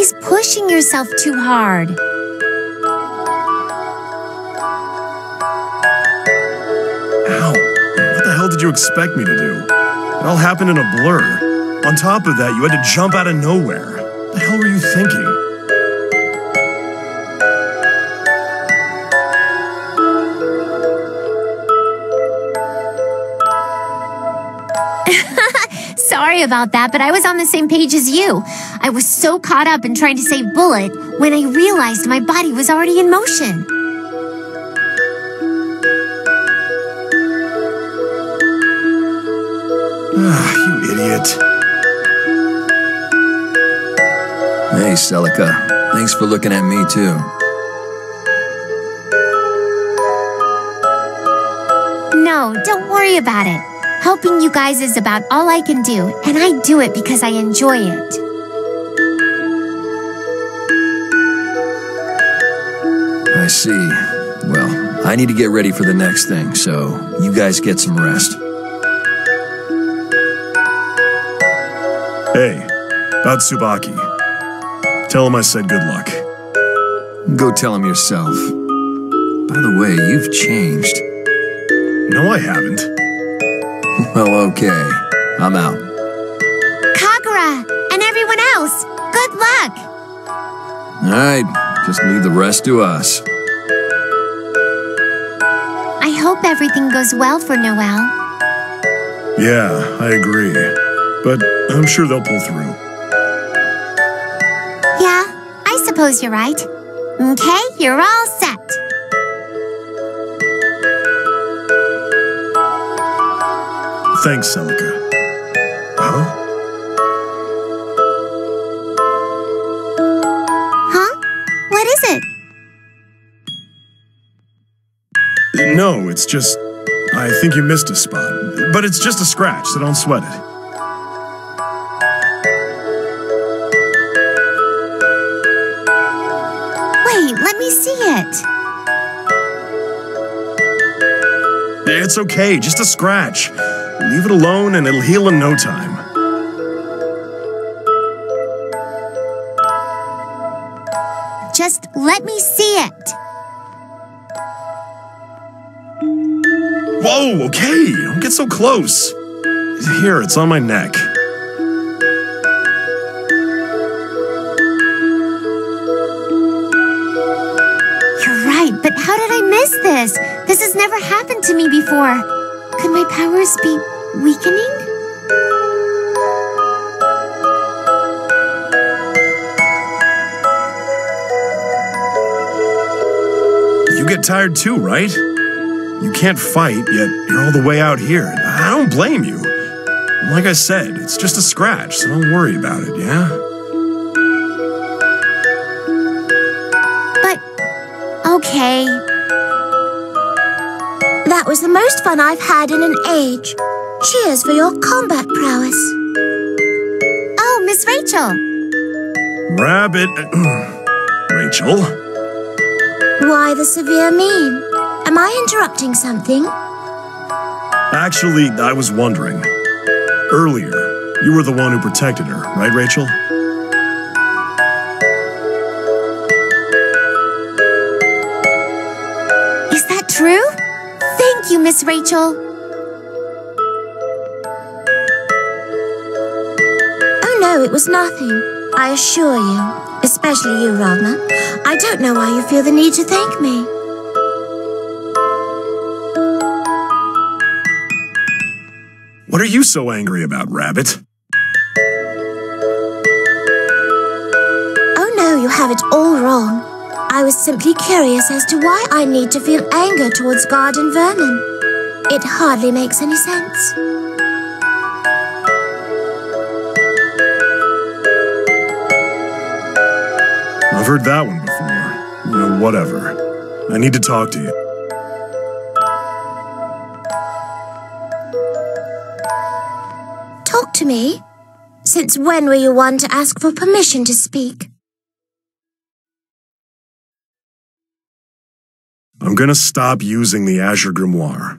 always pushing yourself too hard. Ow. What the hell did you expect me to do? It all happened in a blur. On top of that, you had to jump out of nowhere. What the hell were you thinking? Sorry about that, but I was on the same page as you. I was so caught up in trying to save Bullet when I realized my body was already in motion. You idiot. Hey, Celica. Thanks for looking at me, too. No, don't worry about it. Helping you guys is about all I can do, and I do it because I enjoy it. I see. Well, I need to get ready for the next thing, so you guys get some rest. Hey, about Tsubaki. Tell him I said good luck. Go tell him yourself. By the way, you've changed. No, I haven't. Well, okay. I'm out. Kagura, and everyone else, good luck! Alright, just leave the rest to us. I hope everything goes well for Noelle. Yeah, I agree. But I'm sure they'll pull through. Yeah, I suppose you're right. Okay, you're all set. Thanks, Celica. Huh? Huh? What is it? No, it's just... I think you missed a spot. But it's just a scratch, so don't sweat it. Wait, let me see it. It's okay, just a scratch. Leave it alone and it'll heal in no time. Just let me see it. Whoa, okay, don't get so close. Here, it's on my neck. You're right, but how did I miss this? This has never happened to me before. Could my powers be weakening? You get tired too, right? You can't fight, yet you're all the way out here. I don't blame you. Like I said, it's just a scratch, so don't worry about it, yeah? But, okay. That was the most fun I've had in an age. Cheers for your combat prowess. Oh, Miss Rachel. Rabbit... Rachel? Why the severe mien? Am I interrupting something? Actually, I was wondering. Earlier, you were the one who protected her, right, Rachel? Is that true? Thank you, Miss Rachel. Oh no, it was nothing. I assure you. Especially you, Ragnar. I don't know why you feel the need to thank me. What are you so angry about, Rabbit? Oh no, you have it all wrong. I was simply curious as to why I need to feel anger towards garden vermin. It hardly makes any sense. I've heard that one before. You know, whatever. I need to talk to you. Talk to me? Since when were you one to ask for permission to speak? I'm gonna stop using the Azure Grimoire.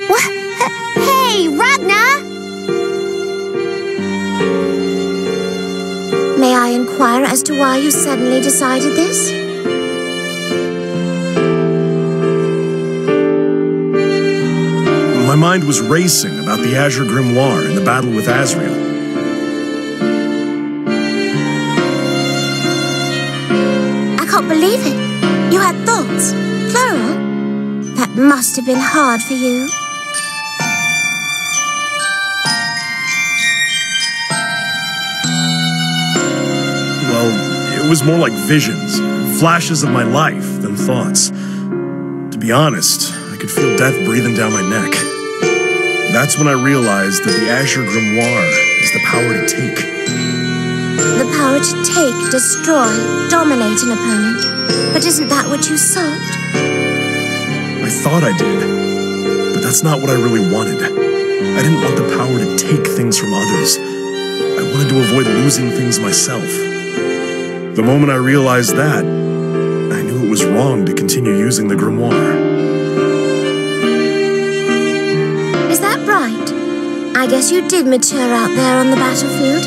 What? Hey, Ragnar! inquire as to why you suddenly decided this? My mind was racing about the Azure Grimoire and the battle with Azrael. I can't believe it. You had thoughts, plural. That must have been hard for you. Well, it was more like visions, flashes of my life than thoughts. To be honest, I could feel death breathing down my neck. That's when I realized that the Azure Grimoire is the power to take. The power to take, destroy, dominate an opponent. But isn't that what you sought? I thought I did, but that's not what I really wanted. I didn't want the power to take things from others. I wanted to avoid losing things myself. The moment I realized that, I knew it was wrong to continue using the grimoire. Is that right? I guess you did mature out there on the battlefield.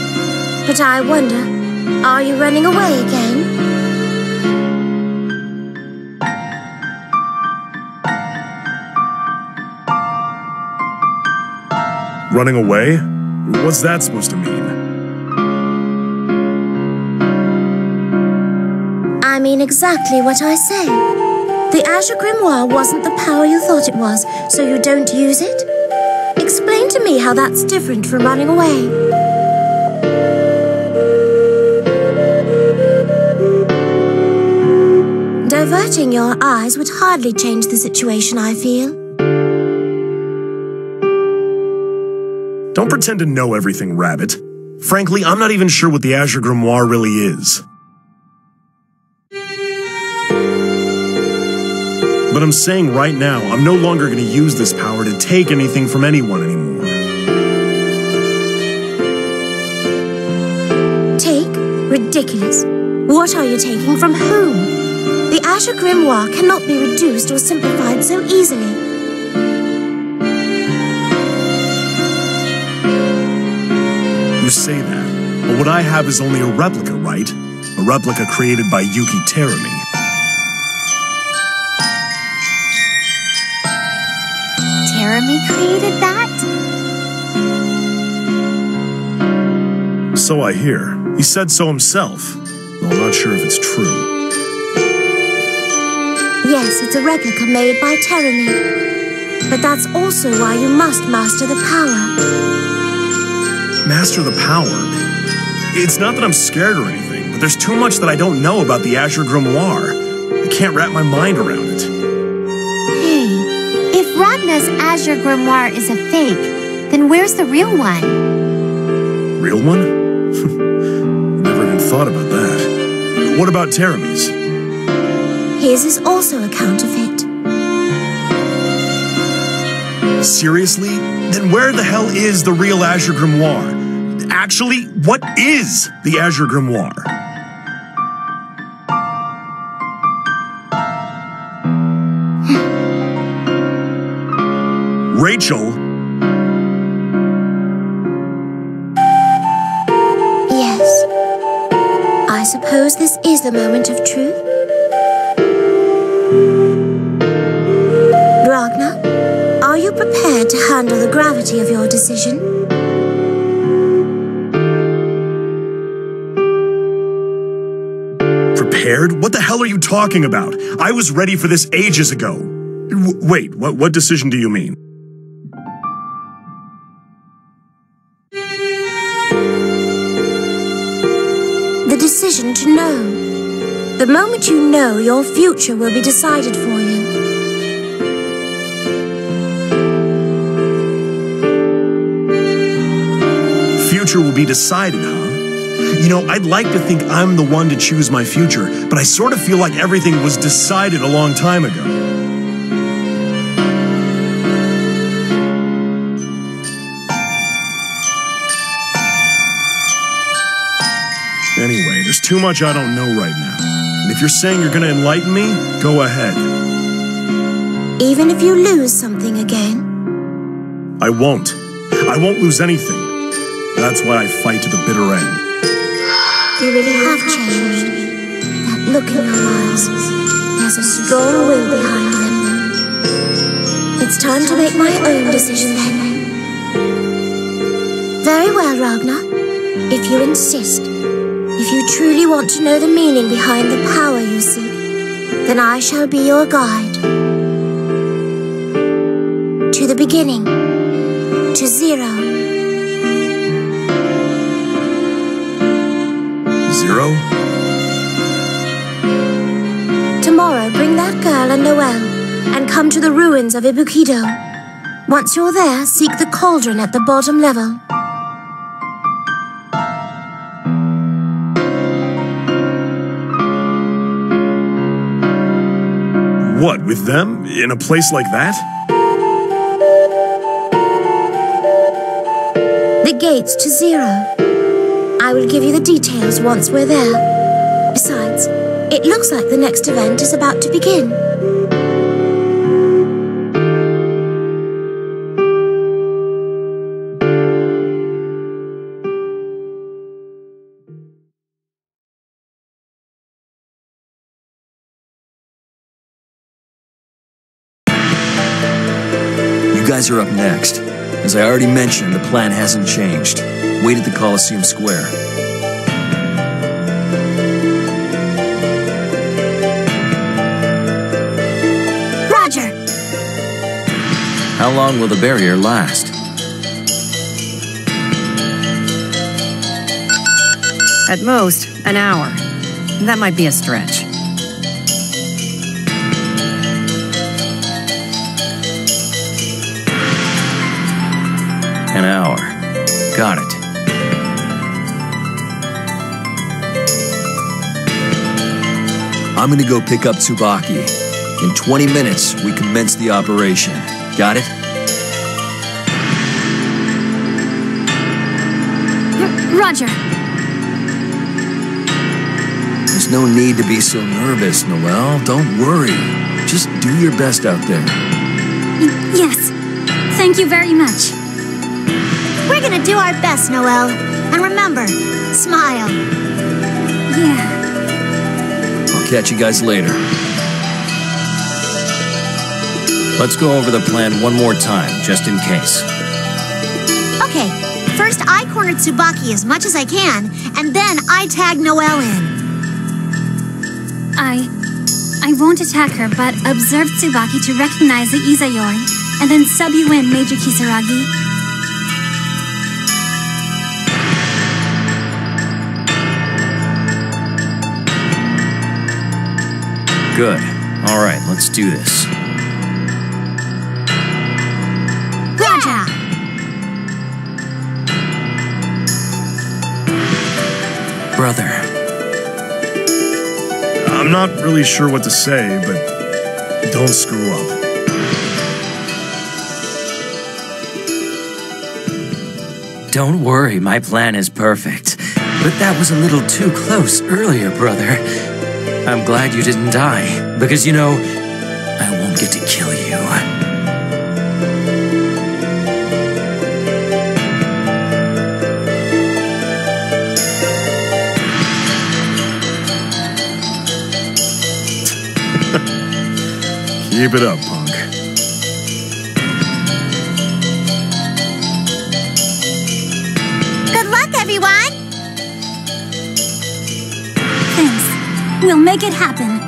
But I wonder, are you running away again? Running away? What's that supposed to mean? I mean exactly what I say. The Azure Grimoire wasn't the power you thought it was, so you don't use it? Explain to me how that's different from running away. Diverting your eyes would hardly change the situation, I feel. Don't pretend to know everything, Rabbit. Frankly, I'm not even sure what the Azure Grimoire really is. But I'm saying right now, I'm no longer going to use this power to take anything from anyone anymore. Take? Ridiculous. What are you taking from whom? The Azure Grimoire cannot be reduced or simplified so easily. You say that, but what I have is only a replica, right? A replica created by Yuki Terumi. Terumi created that? So I hear. He said so himself, though I'm not sure if it's true. Yes, it's a replica made by Terumi. But that's also why you must master the power. Master the power? It's not that I'm scared or anything, but there's too much that I don't know about the Azure Grimoire. I can't wrap my mind around it. Hey, if Ragna's Azure Grimoire is a fake, then where's the real one? Real one? Never even thought about that. What about Terumi's? His is also a counterfeit. Seriously? Then where the hell is the real Azure Grimoire? Actually, what is the Azure Grimoire? Rachel? Yes. I suppose this is the moment of truth. Ragnar, are you prepared to handle the gravity of your decision? Prepared? What the hell are you talking about? I was ready for this ages ago. Wait, what decision do you mean? The decision to know. The moment you know, your future will be decided for you. Future will be decided, huh? You know, I'd like to think I'm the one to choose my future, but I sort of feel like everything was decided a long time ago. Anyway, there's too much I don't know right now. And if you're saying you're going to enlighten me, go ahead. Even if you lose something again? I won't. I won't lose anything. That's why I fight to the bitter end. You really have changed. That look in your eyes. There's a strong will behind them. It's time to make my own decision then. Very well, Ragnar. If you insist, if you truly want to know the meaning behind the power you seek, then I shall be your guide. To the beginning. To zero. Zero? Tomorrow, bring that girl and Noelle, and come to the ruins of Ibukido. Once you're there, seek the cauldron at the bottom level. What, with them? In a place like that? The gates to zero. I will give you the details once we're there. Besides, it looks like the next event is about to begin. You guys are up next. As I already mentioned, the plan hasn't changed. Wait at the Colosseum Square. Roger. How long will the barrier last? At most, an hour. That might be a stretch. An hour. Got it. I'm gonna go pick up Tsubaki. In 20 minutes, we commence the operation. Got it? Roger. There's no need to be so nervous, Noelle. Don't worry. Just do your best out there. Yes. Thank you very much. We're gonna do our best, Noelle. And remember, smile. Yeah. I'll catch you guys later. Let's go over the plan one more time, just in case. Okay, first I corner Tsubaki as much as I can, and then I tag Noelle in. I won't attack her, but observe Tsubaki to recognize the Izayori, and then sub you in, Major Kisaragi. Good. All right, let's do this. Roger! Brother. I'm not really sure what to say, but don't screw up. Don't worry, my plan is perfect. But that was a little too close earlier, brother. I'm glad you didn't die, because you know, I won't get to kill you. Keep it up, punk. Good luck, everyone! Thanks. We'll make it happen.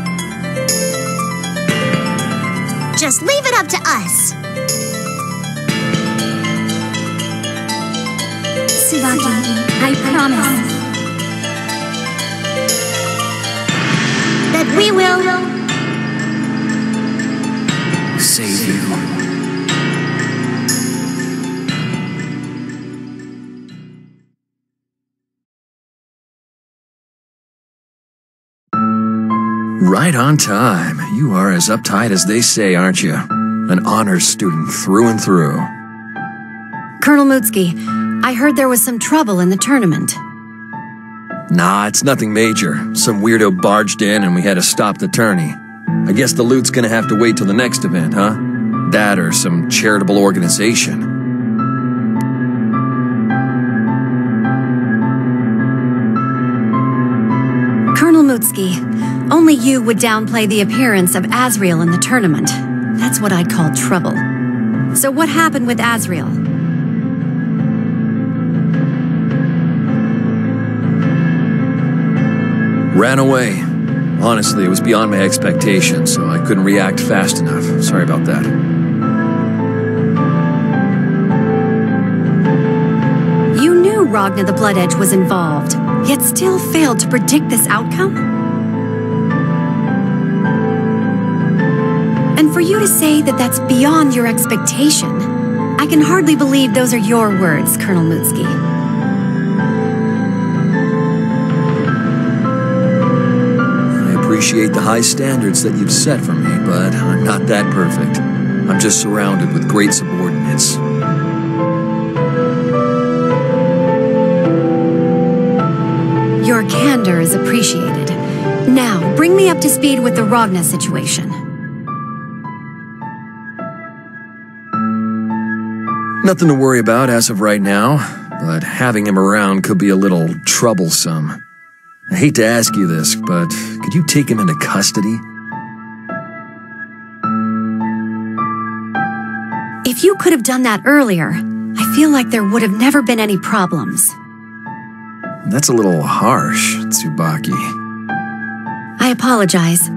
Just leave it up to us. Tsubaki, I promise that we will Save you. Right on time. You are as uptight as they say, aren't you? An honors student through and through. Colonel Mutsuki, I heard there was some trouble in the tournament. Nah, it's nothing major. Some weirdo barged in and we had to stop the tourney. I guess the loot's gonna have to wait till the next event, huh? That or some charitable organization. Lutski. Only you would downplay the appearance of Azrael in the tournament. That's what I'd call trouble. So what happened with Azrael? Ran away. Honestly, it was beyond my expectations, so I couldn't react fast enough. Sorry about that. You knew Ragna the Blood Edge was involved, yet still failed to predict this outcome? And for you to say that that's beyond your expectation, I can hardly believe those are your words, Colonel Mutski. I appreciate the high standards that you've set for me, but I'm not that perfect. I'm just surrounded with great subordinates. Your candor is appreciated. Now, bring me up to speed with the Ragna situation. Nothing to worry about as of right now, but having him around could be a little troublesome. I hate to ask you this, but could you take him into custody? If you could have done that earlier, I feel like there would have never been any problems. That's a little harsh, Tsubaki. I apologize.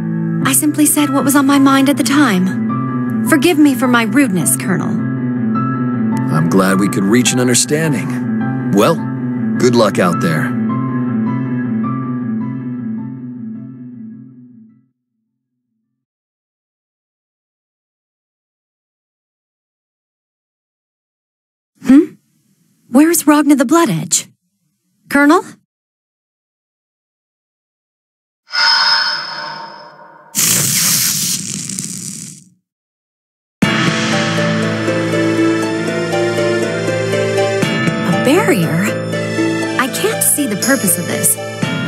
I simply said what was on my mind at the time. Forgive me for my rudeness, Colonel. I'm glad we could reach an understanding. Well, good luck out there. Where's Ragna the Blood Edge? Colonel? A barrier? I can't see the purpose of this,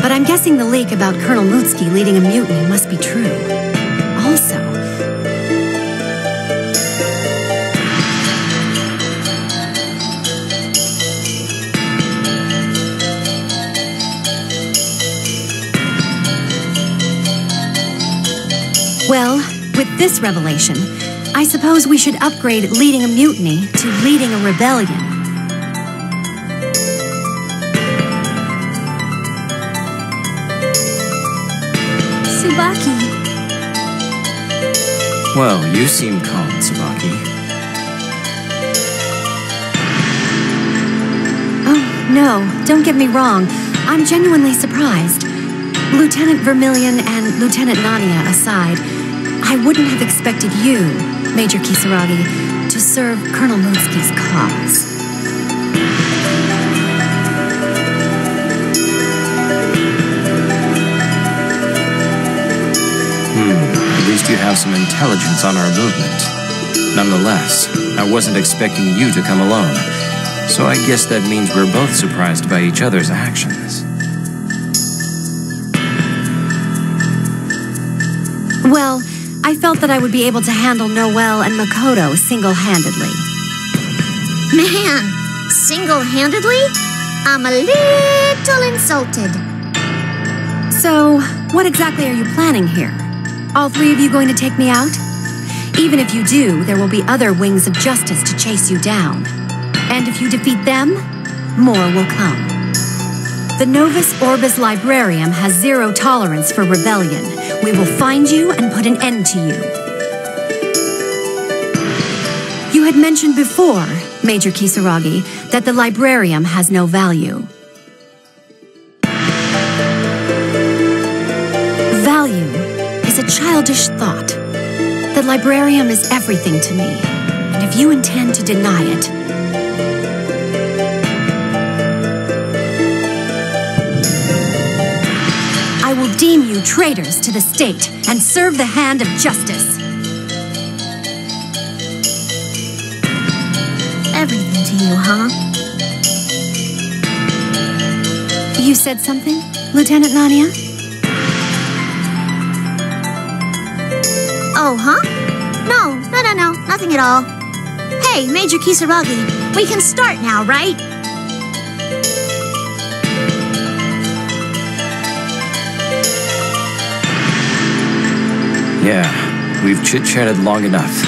but I'm guessing the leak about Colonel Mutski leading a mutiny must be true. Also, well, with this revelation, I suppose we should upgrade leading a mutiny to leading a rebellion. Tsubaki. Well, you seem calm, Tsubaki. Oh, no, don't get me wrong. I'm genuinely surprised. Lieutenant Vermilion and Lieutenant Nania aside, I wouldn't have expected you, Major Kisaragi, to serve Colonel Mutski's cause. At least you have some intelligence on our movement. Nonetheless, I wasn't expecting you to come alone, so I guess that means we're both surprised by each other's actions. Well, I felt that I would be able to handle Noelle and Makoto single-handedly. Man, single-handedly? I'm a little insulted. So, what exactly are you planning here? All three of you going to take me out? Even if you do, there will be other wings of justice to chase you down. And if you defeat them, more will come. The Novus Orbis Librarium has zero tolerance for rebellion. We will find you and put an end to you. You had mentioned before, Major Kisaragi, that the Librarium has no value. Value is a childish thought. The Librarium is everything to me, and if you intend to deny it, I will deem you traitors to the state and serve the hand of justice. Everything to you, huh? You said something, Lieutenant Nania? Oh, huh? No, nothing at all. Hey, Major Kisaragi, we can start now, right? Yeah, we've chit-chatted long enough.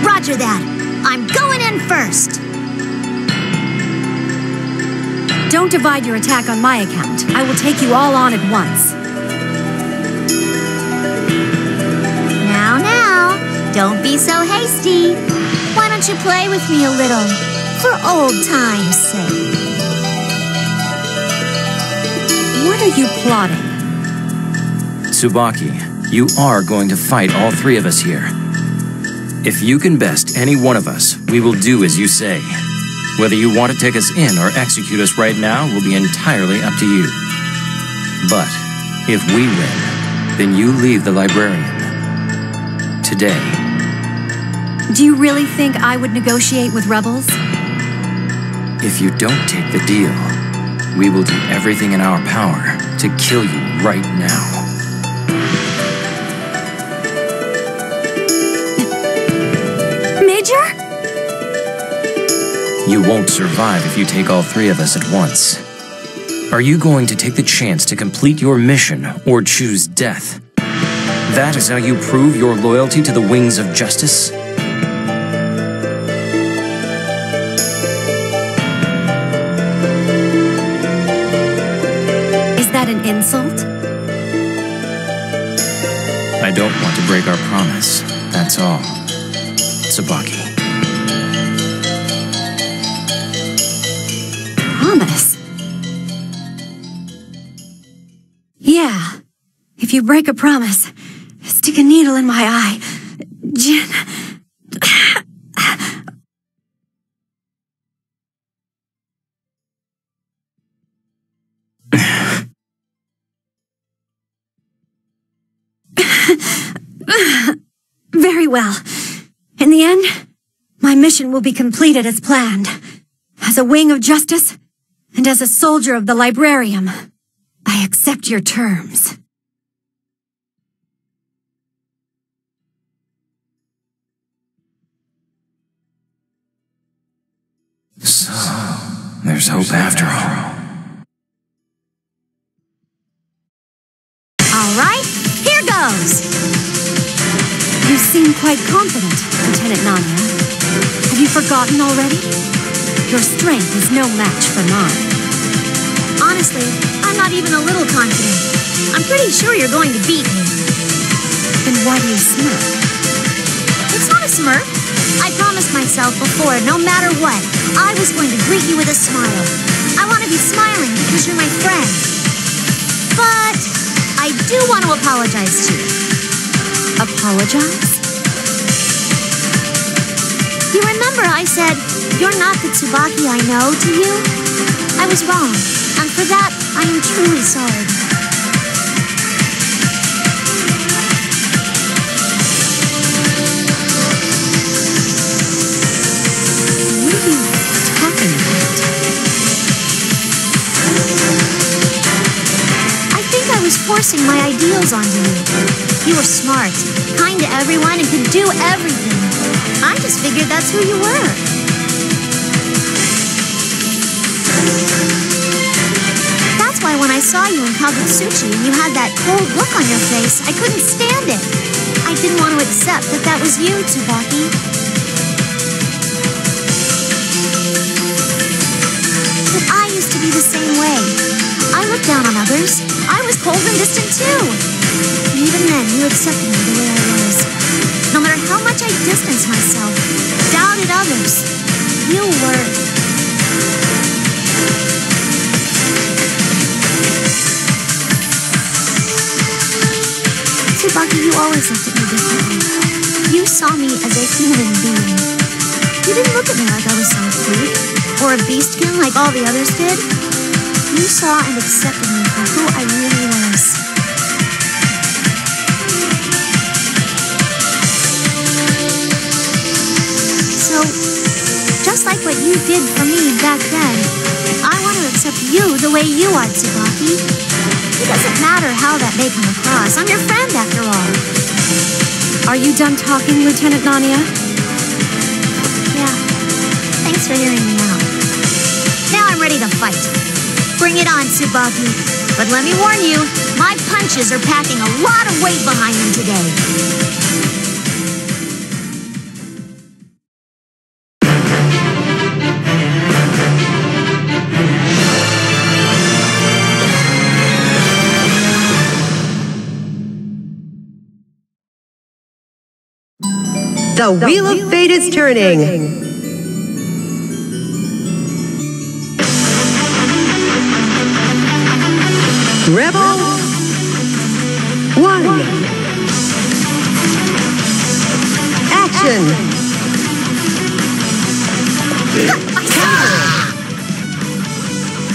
Roger that. I'm going in first. Don't divide your attack on my account. I will take you all on at once. Now, don't be so hasty. Why don't you play with me a little, for old time's sake? What are you plotting? Tsubaki, you are going to fight all three of us here. If you can best any one of us, we will do as you say. Whether you want to take us in or execute us right now will be entirely up to you. But if we win, then you leave the librarian. Today. Do you really think I would negotiate with rebels? If you don't take the deal, we will do everything in our power to kill you right now. Major? You won't survive if you take all three of us at once. Are you going to take the chance to complete your mission or choose death? That is how you prove your loyalty to the wings of justice? Is that an insult? I don't want to break our promise, that's all. Tsubaki. Promise? Yeah. If you break a promise, stick a needle in my eye. Jin. Very well. In the end, my mission will be completed as planned. As a wing of justice, and as a soldier of the librarium, I accept your terms. So, there's hope after all. All right, here goes. You seem quite confident, Lieutenant Nanya. Have you forgotten already? Your strength is no match for mine. Honestly, I'm not even a little confident. I'm pretty sure you're going to beat me. Then why do you smirk? It's not a smirk. I promised myself before, no matter what, I was going to greet you with a smile. I want to be smiling because you're my friend. But I do want to apologize to you. Apologize? You remember I said, you're not the Tsubaki I know to you? I was wrong, and for that, I am truly sorry. What are you talking about? I think I was forcing my ideals onto you. You were smart, kind to everyone, and could do everything. I just figured that's who you were. That's why when I saw you in Kagutsuchi and you had that cold look on your face, I couldn't stand it. I didn't want to accept that that was you, Tsubaki. But I used to be the same way. I looked down on others. I was cold and distant too. And even then, you accepted me the way I was. No matter how much I distanced myself, doubted others, you were... Tsubaki, you always looked at me differently. You saw me as a human being. You didn't look at me like I was some freak, or a beastkin like all the others did. You saw and accepted me for who I really was. So, just like what you did for me back then, I want to accept you the way you are, Tsubaki. It doesn't matter how that may come across. I'm your friend, after all. Are you done talking, Lieutenant Nanya? Yeah. Thanks for hearing me out. Now I'm ready to fight. Bring it on, Tsubaki. But let me warn you, my punches are packing a lot of weight behind them today. The Wheel of Fate is turning. Rebel 1. Action.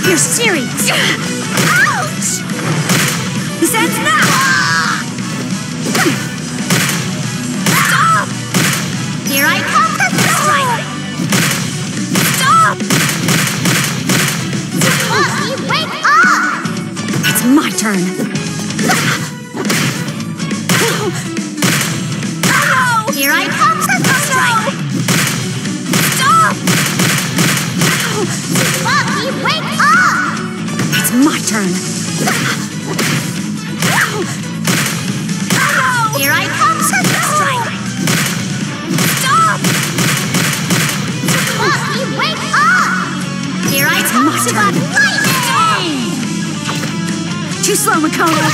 You're serious? Ouch! This ends now! Stop! Here I come! Strike! Stop! Bucky, wake up! It's my turn. No! Here I come! Strike! Stop! Bucky, wake up! It's my turn. Here I come! Strike! Stop! Bucky, wake up! Here I come! my turn. Lightning! Too slow, Makoto.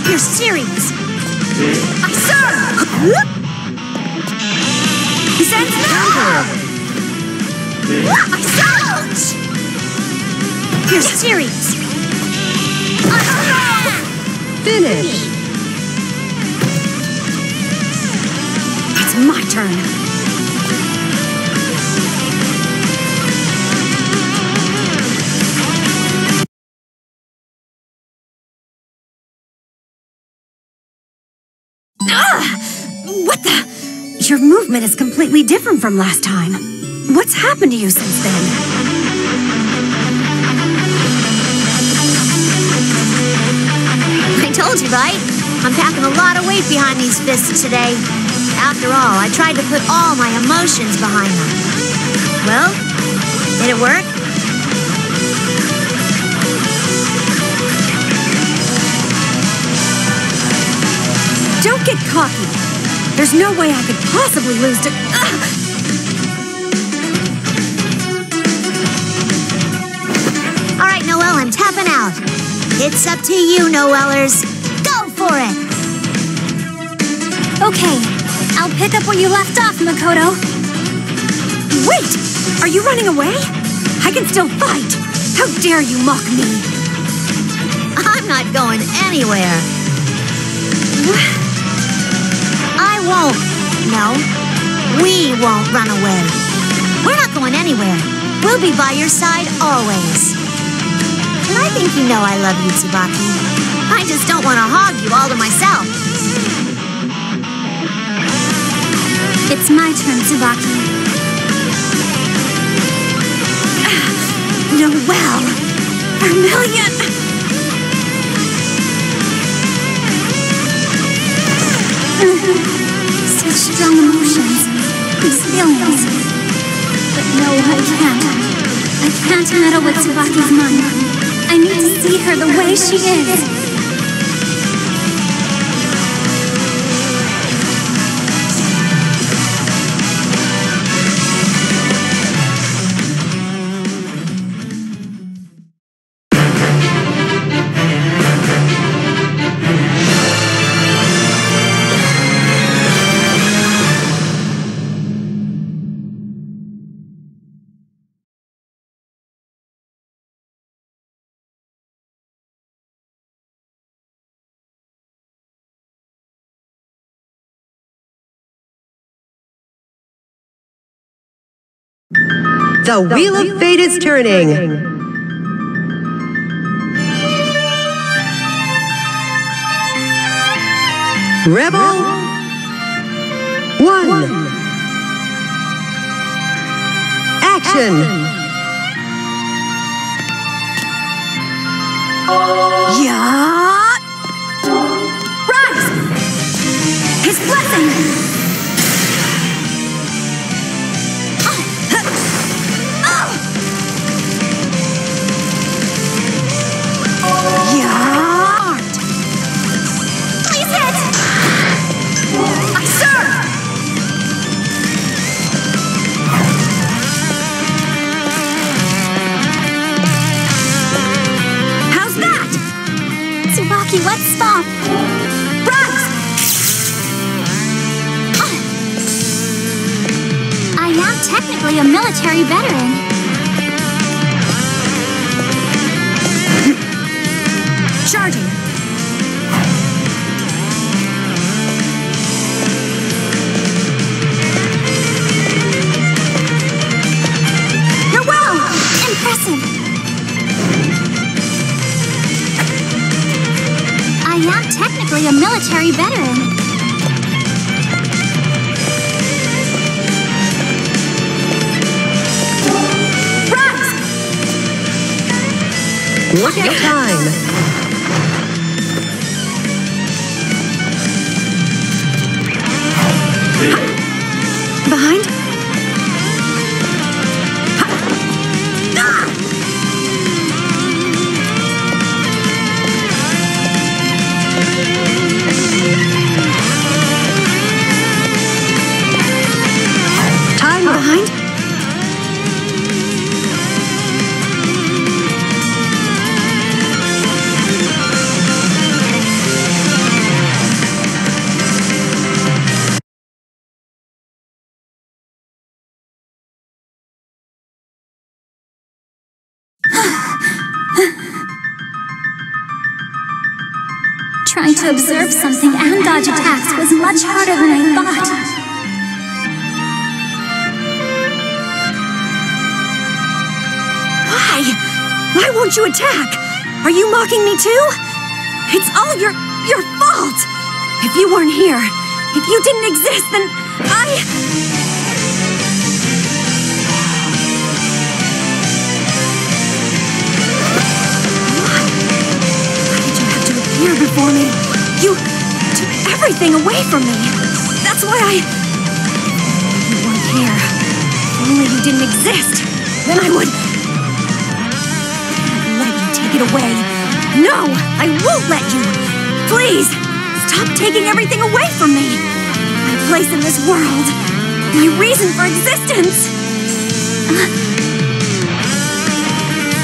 You're serious? I serve! This ends now. I serve! You're serious? Finish. It's my turn. What the? Your movement is completely different from last time. What's happened to you since then? I told you, right? I'm packing a lot of weight behind these fists today. After all, I tried to put all my emotions behind them. Well, did it work? Don't get cocky. There's no way I could possibly lose to... All right, Noelle, I'm tapping out. It's up to you, Noellers. Go for it! Okay, I'll pick up where you left off, Makoto. Wait! Are you running away? I can still fight! How dare you mock me! I'm not going anywhere. I won't. No, we won't run away. We're not going anywhere. We'll be by your side always. And I think you know I love you, Tsubaki. I just don't want to hog you all to myself. It's my turn, Tsubaki. Noelle! Vermilion! Such strong emotions, these feelings. But no, I can't. I can't meddle with Tsubaki's mind. I need to see her the way she is. The Wheel of Fate is turning. Rebel 1. Action. Yeah! Rise! His blessing! technically a military veteran. Charging. Noelle! Impressive. I am technically a military veteran. Look at time. Behind? Time Behind? Trying to observe something and dodge attacks was much harder than I thought. Why? Why won't you attack? Are you mocking me too? It's all your fault. If you weren't here, if you didn't exist, then Here before me. You took everything away from me. That's why You weren't here. If only you didn't exist. Then I would let you take it away. No, I won't let you. Please, stop taking everything away from me. My place in this world. My reason for existence.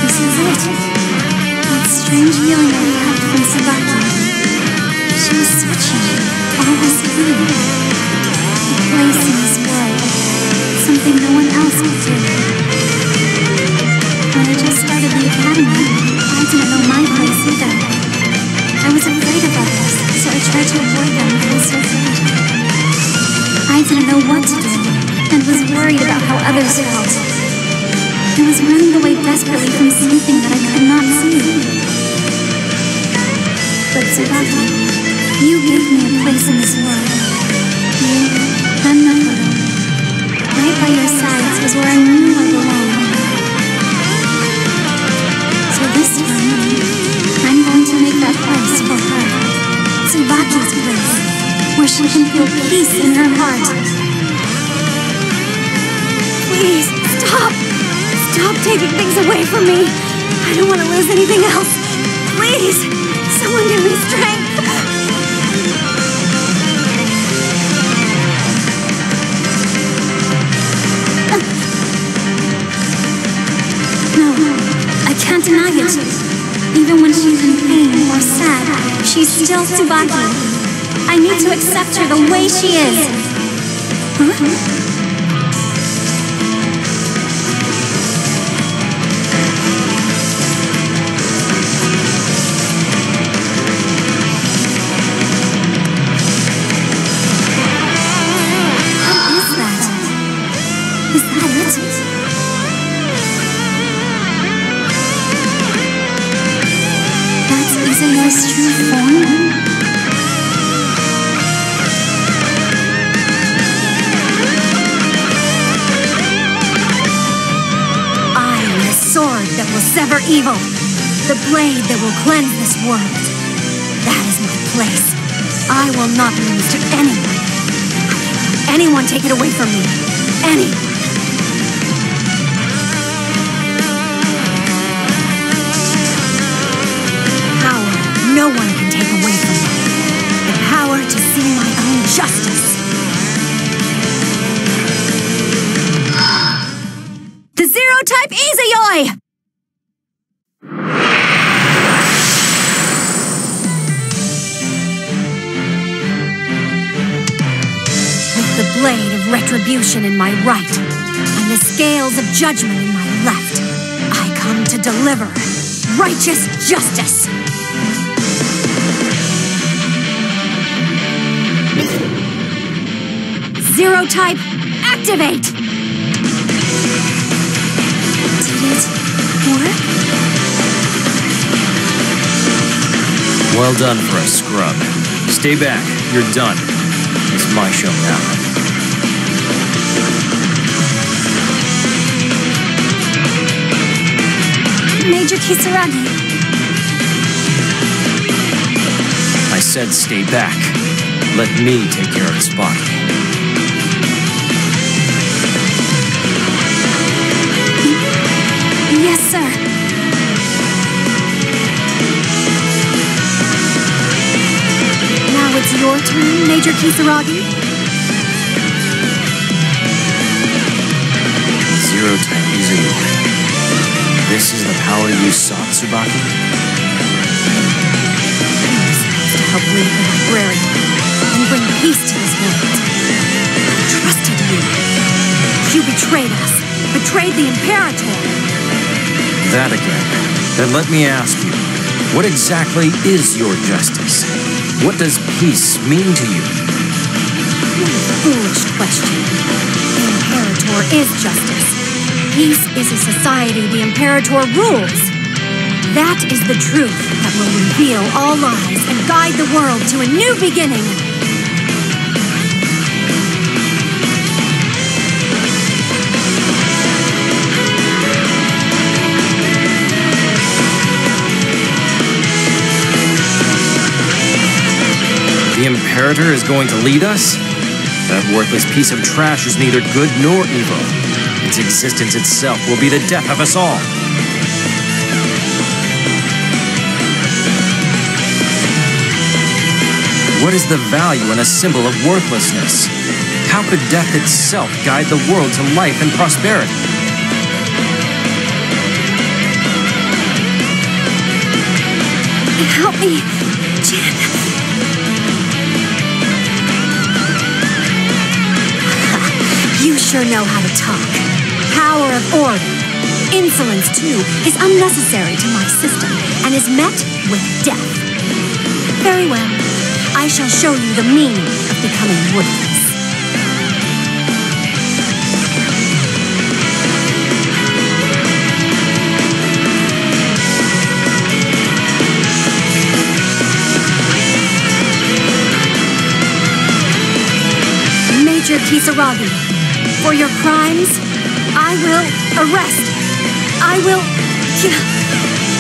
This is it. That strange feeling I had from Sabaki. She was searching all this time. A place in this world. Something no one else could do. When I just started the academy, I didn't know my place either. I was afraid of others, so I tried to avoid them and was so afraid. I didn't know what to do, and was worried about how others felt. I was running away desperately from something that I could not see. But Tsubaki, you gave me a place in this world. You and Nakoro. Right by your sides was where I knew I belonged. So this time, I'm going to make that place for her. Tsubaki's place, where she can feel peace in her heart. Please, stop! Stop taking things away from me! I don't want to lose anything else! Please! Someone give me strength! No, I can't deny it. Even when she's in pain or sad, she's still Tsubaki. I need to accept her the way she is. Huh? His true form? I am the sword that will sever evil, the blade that will cleanse this world. That is my place. I will not lose to anyone. Anyone take it away from me. Anyone. No one can take away from me the power to see my own justice. The Zero-type Izayoi! With the blade of retribution in my right, I and the scales of judgment in my left. I come to deliver righteous justice. Zero type, activate! Did it work? Well done for a scrub. Stay back, you're done. It's my show now. Major Kisaragi. I said stay back. Let me take care of Tsubaki. Yes, sir. Now it's your turn, Major Kisaragi. Zero type Izuyori. This is the power you sought, Tsubaki? To help lead the librarian and bring peace to this world. I trusted you. You betrayed us. Betrayed the Imperator. That again. Then let me ask you, what exactly is your justice? What does peace mean to you? What a foolish question. The Imperator is justice. Peace is a society the Imperator rules. That is the truth that will reveal all lies and guide the world to a new beginning. The Imperator is going to lead us? That worthless piece of trash is neither good nor evil. Its existence itself will be the death of us all. What is the value in a symbol of worthlessness? How could death itself guide the world to life and prosperity? Help me, Jin. You sure know how to talk. Power of order. Insolence, too, is unnecessary to my system and is met with death. Very well. I shall show you the meaning of becoming worthless. Major Kisaragi, for your crimes, I will arrest. I will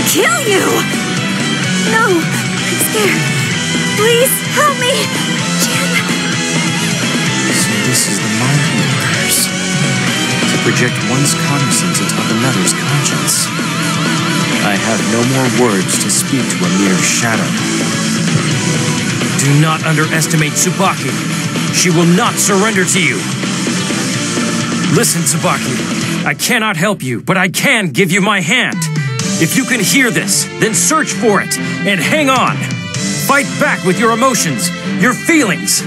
kill you! No, I'm scared. Please help me, Jin. So this is the mind universe. To project one's cognizance atop another's conscience. I have no more words to speak to a mere shadow. Do not underestimate Tsubaki. She will not surrender to you. Listen, Tsubaki. I cannot help you, but I can give you my hand. If you can hear this, then search for it, and hang on. Fight back with your emotions, your feelings.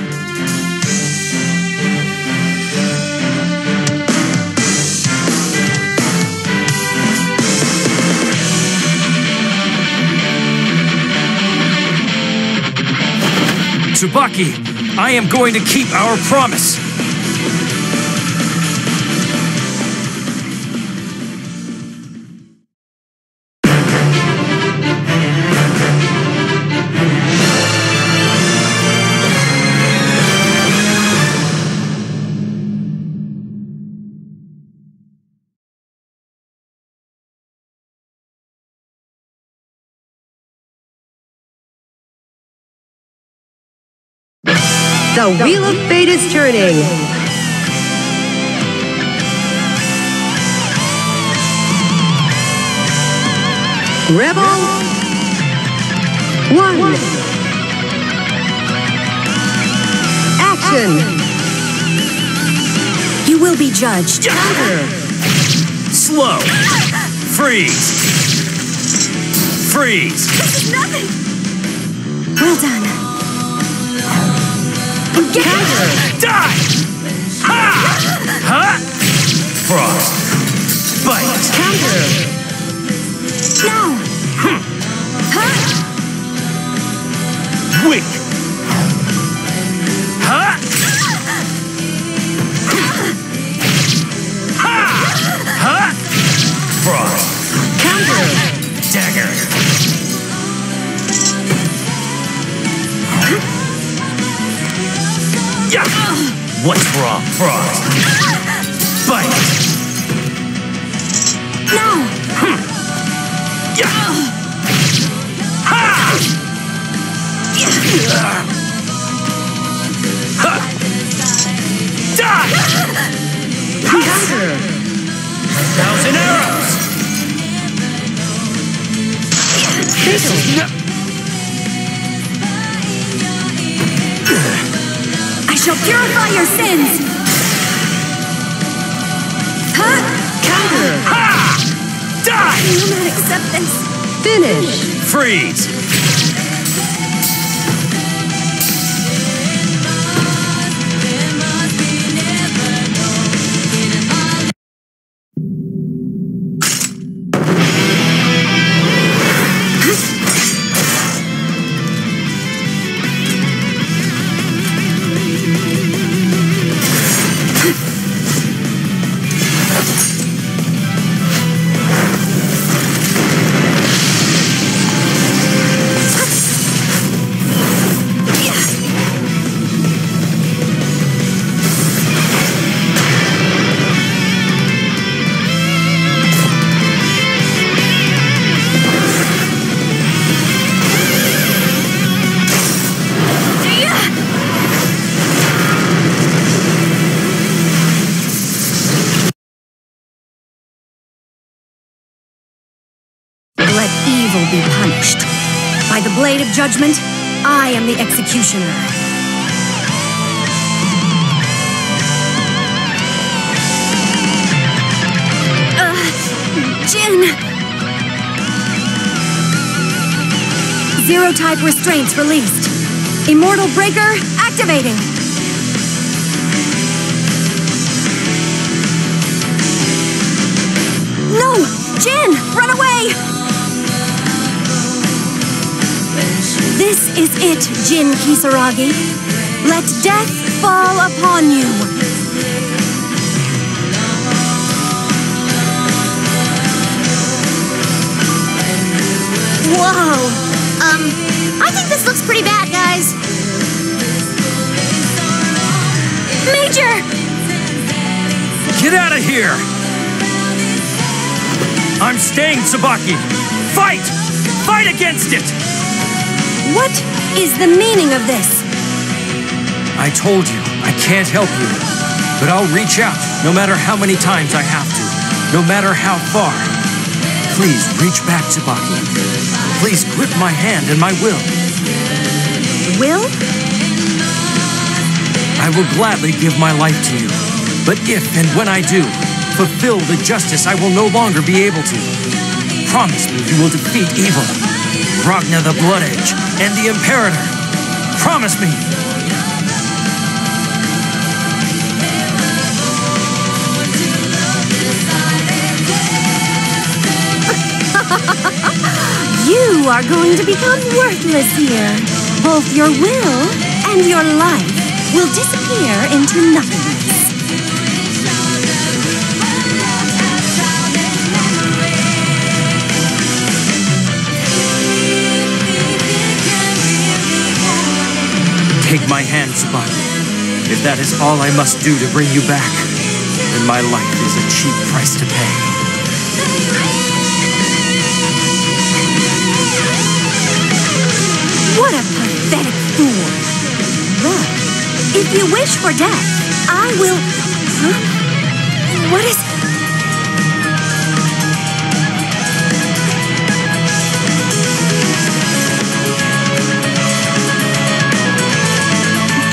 Tsubaki, I am going to keep our promise. The Wheel of Fate is turning. Rebel 1. Action. You will be judged. Slow. Freeze. Freeze. This is nothing. Well done. Die! Ha! Ha! Frog. Frost. Counter. Dagger. Yeah. What's wrong, Frost? Bite. No! Yeah. Ha! Ha! Die! Counter. 1,000 arrows! This is no... I shall purify your sins! Huh? Counter. Ha! Die! I will not accept this. Finish. Freeze! Let evil be punished. By the blade of judgment, I am the executioner. Jin! Zero-type restraints released. Immortal Breaker activating. No! Jin! Run away! This is it, Jin Kisaragi. Let death fall upon you. Whoa. I think this looks pretty bad, guys. Major! Get out of here! I'm staying, Tsubaki! Fight! Fight against it! What is the meaning of this? I told you, I can't help you. But I'll reach out, no matter how many times I have to. No matter how far. Please reach back, Tsubaki. Please grip my hand and my will. Will? I will gladly give my life to you. But if and when I do, fulfill the justice I will no longer be able to. Promise me you will defeat evil, Ragna the Blood Edge, and the Imperator. Promise me. You are going to become worthless here. Both your will and your life will disappear into nothingness. Take my hand, Tsubaki. If that is all I must do to bring you back, then my life is a cheap price to pay. What a pathetic fool. Well, if you wish for death, I will... Huh? What is...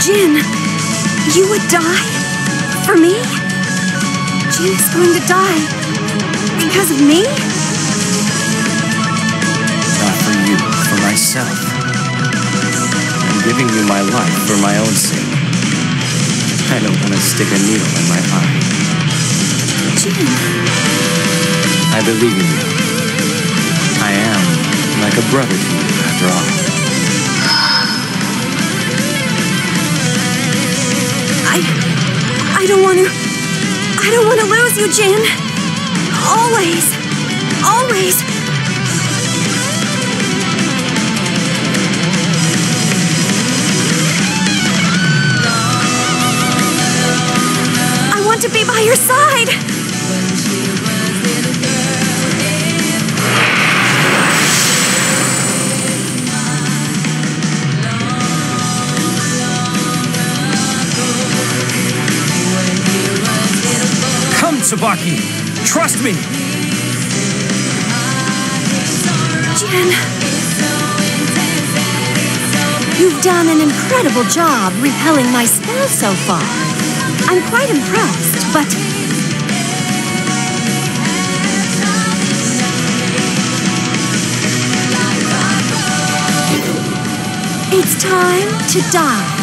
Jin, you would die? For me? Jin is going to die because of me? Not for you, for myself. I'm giving you my life for my own sake. I don't want to stick a needle in my eye. Jin. I believe in you. I am like a brother to you, after all. I don't want to lose you, Jin. Always. please. I want to be by your side. Tsubaki, trust me! Jin, you've done an incredible job repelling my spell so far. I'm quite impressed, but... It's time to die.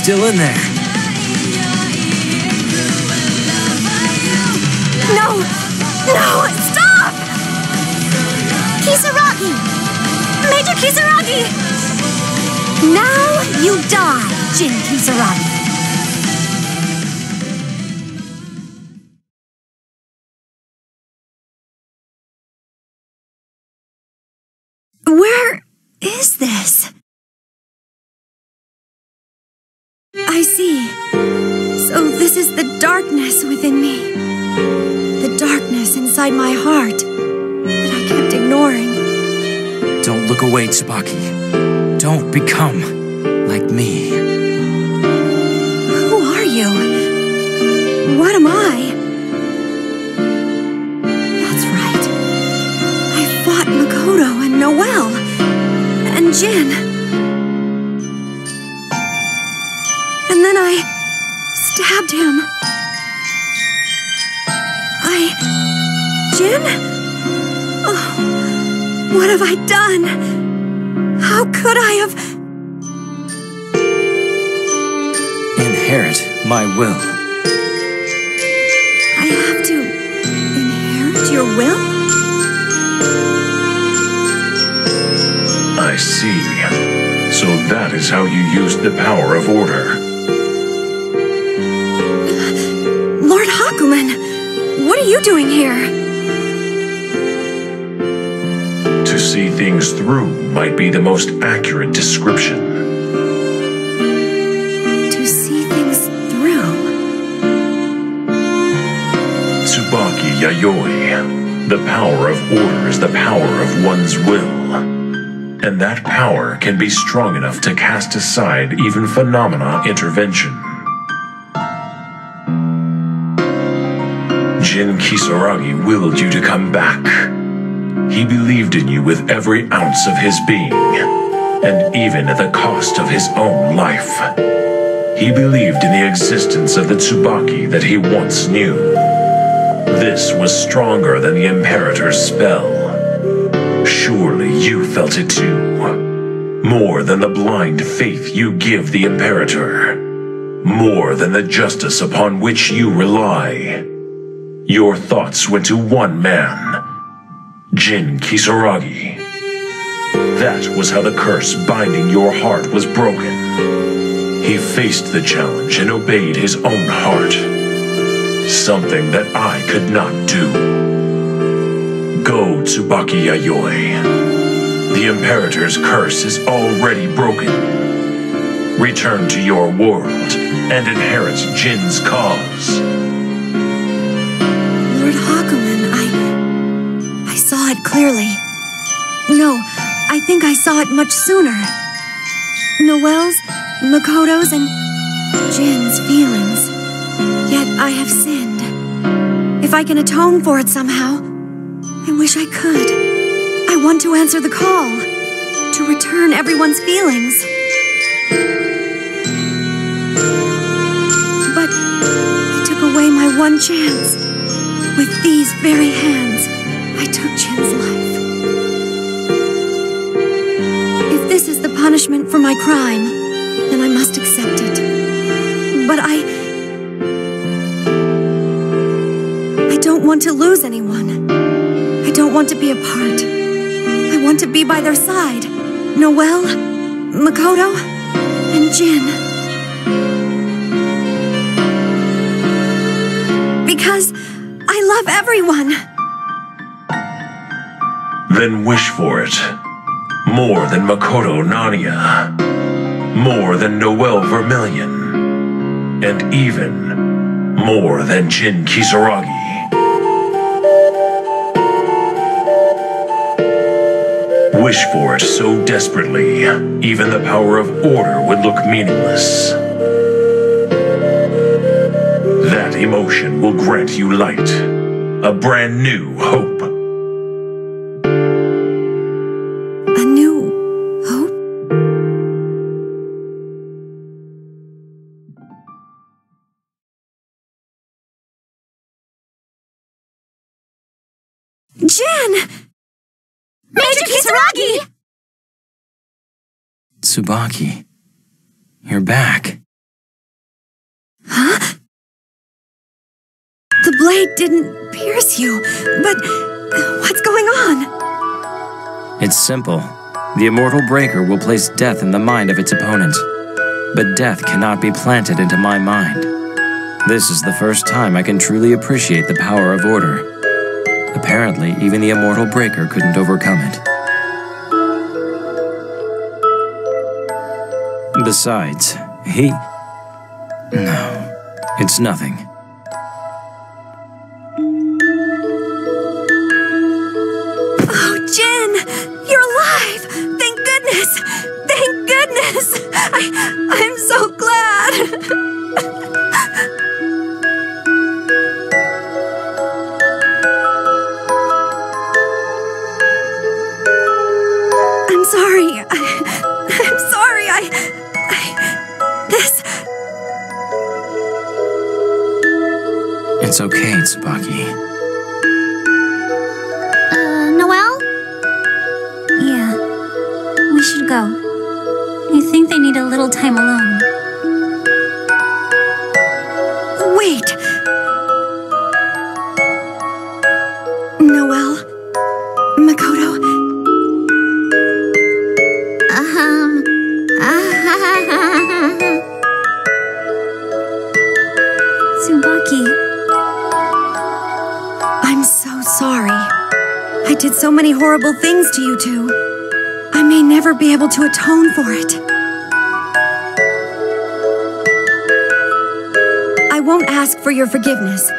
Still in there. No! No! Stop! Kisaragi! Major Kisaragi! Now you die, Jin Kisaragi. Where is this? I see. So this is the darkness within me. The darkness inside my heart that I kept ignoring. Don't look away, Tsubaki. Don't become like me. Who are you? What am I? That's right. I fought Makoto and Noelle and Jin. And then I stabbed him. Jin? Oh, what have I done? How could I have... Inherit my will. I have to inherit your will? I see. So that is how you used the power of order. Lord Hakumen, what are you doing here? To see things through might be the most accurate description. To see things through? Tsubaki Yayoi, the power of order is the power of one's will. And that power can be strong enough to cast aside even phenomena intervention. Jin Kisaragi willed you to come back. He believed in you with every ounce of his being, and even at the cost of his own life. He believed in the existence of the Tsubaki that he once knew. This was stronger than the Imperator's spell. Surely you felt it too. More than the blind faith you give the Imperator. More than the justice upon which you rely. Your thoughts went to one man, Jin Kisaragi. That was how the curse binding your heart was broken. He faced the challenge and obeyed his own heart. Something that I could not do. Go, Tsubaki Yayoi. The Imperator's curse is already broken. Return to your world and inherit Jin's cause. Lord Hakumen, I saw it clearly. No, I think I saw it much sooner. Noelle's, Makoto's, and Jin's feelings. Yet I have sinned. If I can atone for it somehow, I wish I could. I want to answer the call, to return everyone's feelings. But I took away my one chance. With these very hands, I took Jin's life. If this is the punishment for my crime, then I must accept it. But I don't want to lose anyone. I don't want to be a part. I want to be by their side. Noelle, Makoto, and Jin. Because I love everyone. Then wish for it. More than Makoto Nania. More than Noelle Vermilion. And even more than Jin Kisaragi. Wish for it so desperately, even the power of order would look meaningless. That emotion will grant you light, a brand new hope. A new hope? Jin! Major Kisaragi! Tsubaki, you're back. Huh? The blade didn't pierce you, but what's going on? It's simple. The Immortal Breaker will place death in the mind of its opponent. But death cannot be planted into my mind. This is the first time I can truly appreciate the power of order. Apparently, even the Immortal Breaker couldn't overcome it. Besides, No, it's nothing. Oh, Jin! You're alive! Thank goodness! Thank goodness! I'm so glad! I'm sorry. I'm sorry. This... It's okay, Tsubaki. Noelle? Yeah, we should go. I think they need a little time alone. Wait! Noelle? Makoto? Tsubaki. I'm so sorry. I did so many horrible things to you two. I may never be able to atone for it. I won't ask for your forgiveness,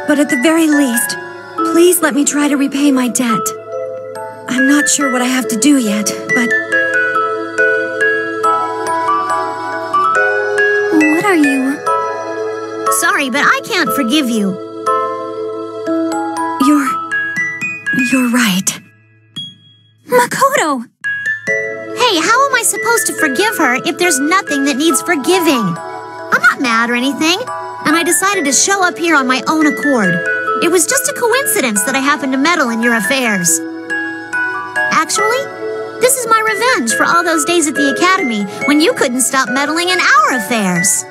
but at the very least, please let me try to repay my debt. I'm not sure what I have to do yet, but... What are you? Sorry, but I can't forgive you. You're right. Makoto! Hey, how am I supposed to forgive her if there's nothing that needs forgiving? I'm not mad or anything, and I decided to show up here on my own accord. It was just a coincidence that I happened to meddle in your affairs. Actually, this is my revenge for all those days at the academy when you couldn't stop meddling in our affairs.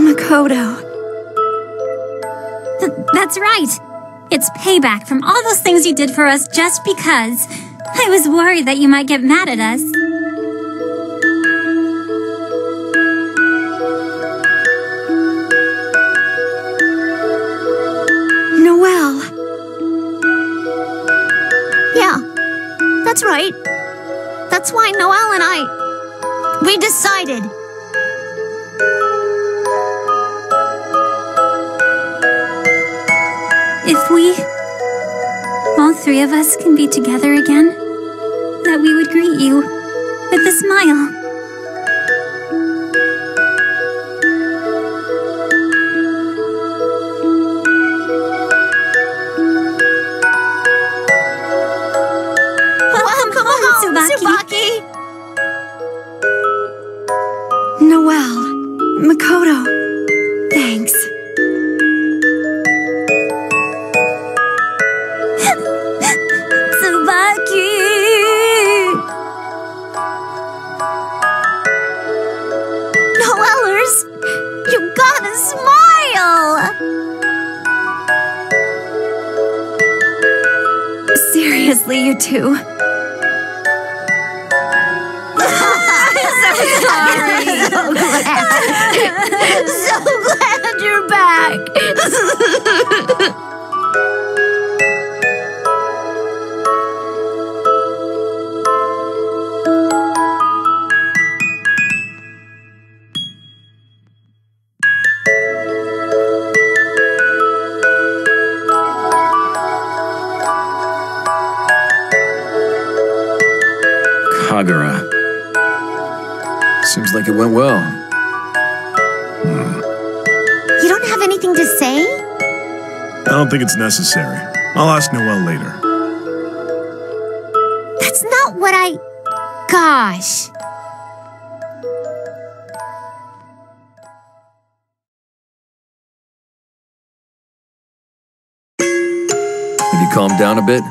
Makoto. That's right. It's payback from all those things you did for us just because. I was worried that you might get mad at us. Noelle. Yeah, that's right. That's why Noelle and we decided. If we, all three of us, can be together again, that we would greet you with a smile. Welcome home, Tsubaki. Noelle. Makoto. Thanks. Noellers, you gotta smile! Seriously, you two. So glad you're back. Kagura. Seems like it went well. You don't have anything to say? I don't think it's necessary. I'll ask Noelle later. That's not what I... Gosh. Have you calmed down a bit?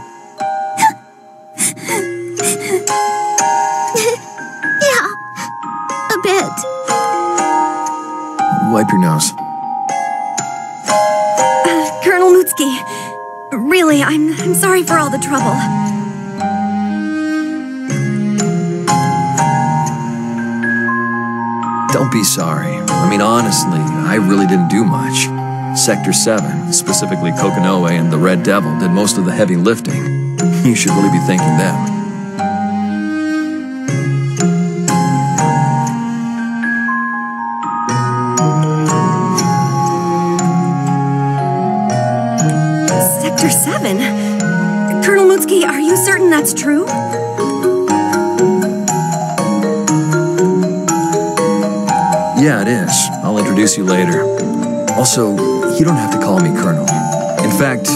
Yeah, a bit. Wipe your nose. Colonel Mutsuki, really, I'm sorry for all the trouble. Don't be sorry. I mean, honestly, I really didn't do much. Sector 7, specifically Kokonoe and the Red Devil, did most of the heavy lifting. You should really be thanking them. Sector 7? Colonel Mutsuki, are you certain that's true? Yeah, it is. I'll introduce you later. Also, you don't have to call me Colonel. In fact,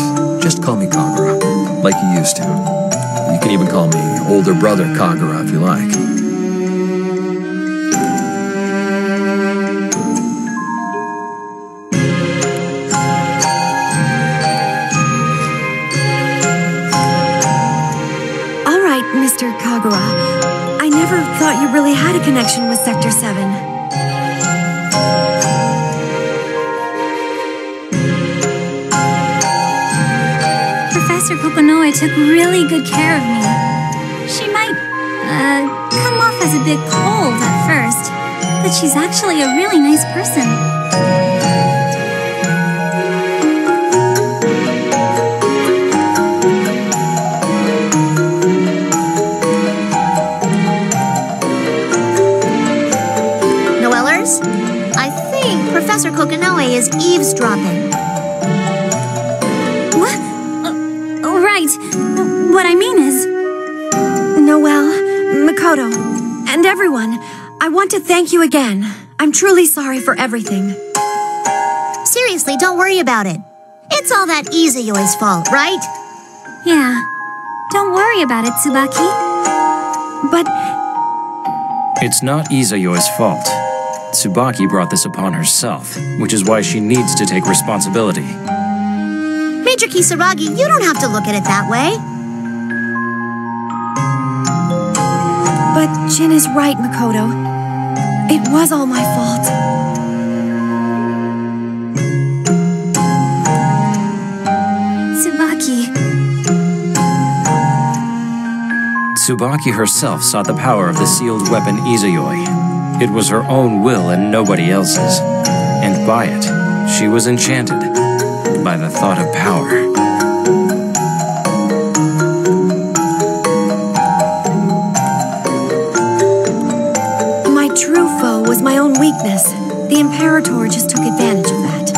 just call me Kagura, like you used to. You can even call me older brother Kagura if you like. All right, Mr. Kagura. I never thought you really had a connection with Sector 7. Professor Kokonoe took really good care of me. She might, come off as a bit cold at first, but she's actually a really nice person. Noellers, I think Professor Kokonoe is eavesdropping. What I mean is... Noelle, Makoto, and everyone, I want to thank you again. I'm truly sorry for everything. Seriously, don't worry about it. It's all that Izuyo's fault, right? Yeah. Don't worry about it, Tsubaki. But... It's not Izuyo's fault. Tsubaki brought this upon herself, which is why she needs to take responsibility. Major Kisaragi, you don't have to look at it that way. But Jin is right, Makoto. It was all my fault. Tsubaki. Tsubaki herself sought the power of the sealed weapon Izuyoi. It was her own will and nobody else's. And by it, she was enchanted by the thought of power. My true foe was my own weakness. The Imperator just took advantage of that.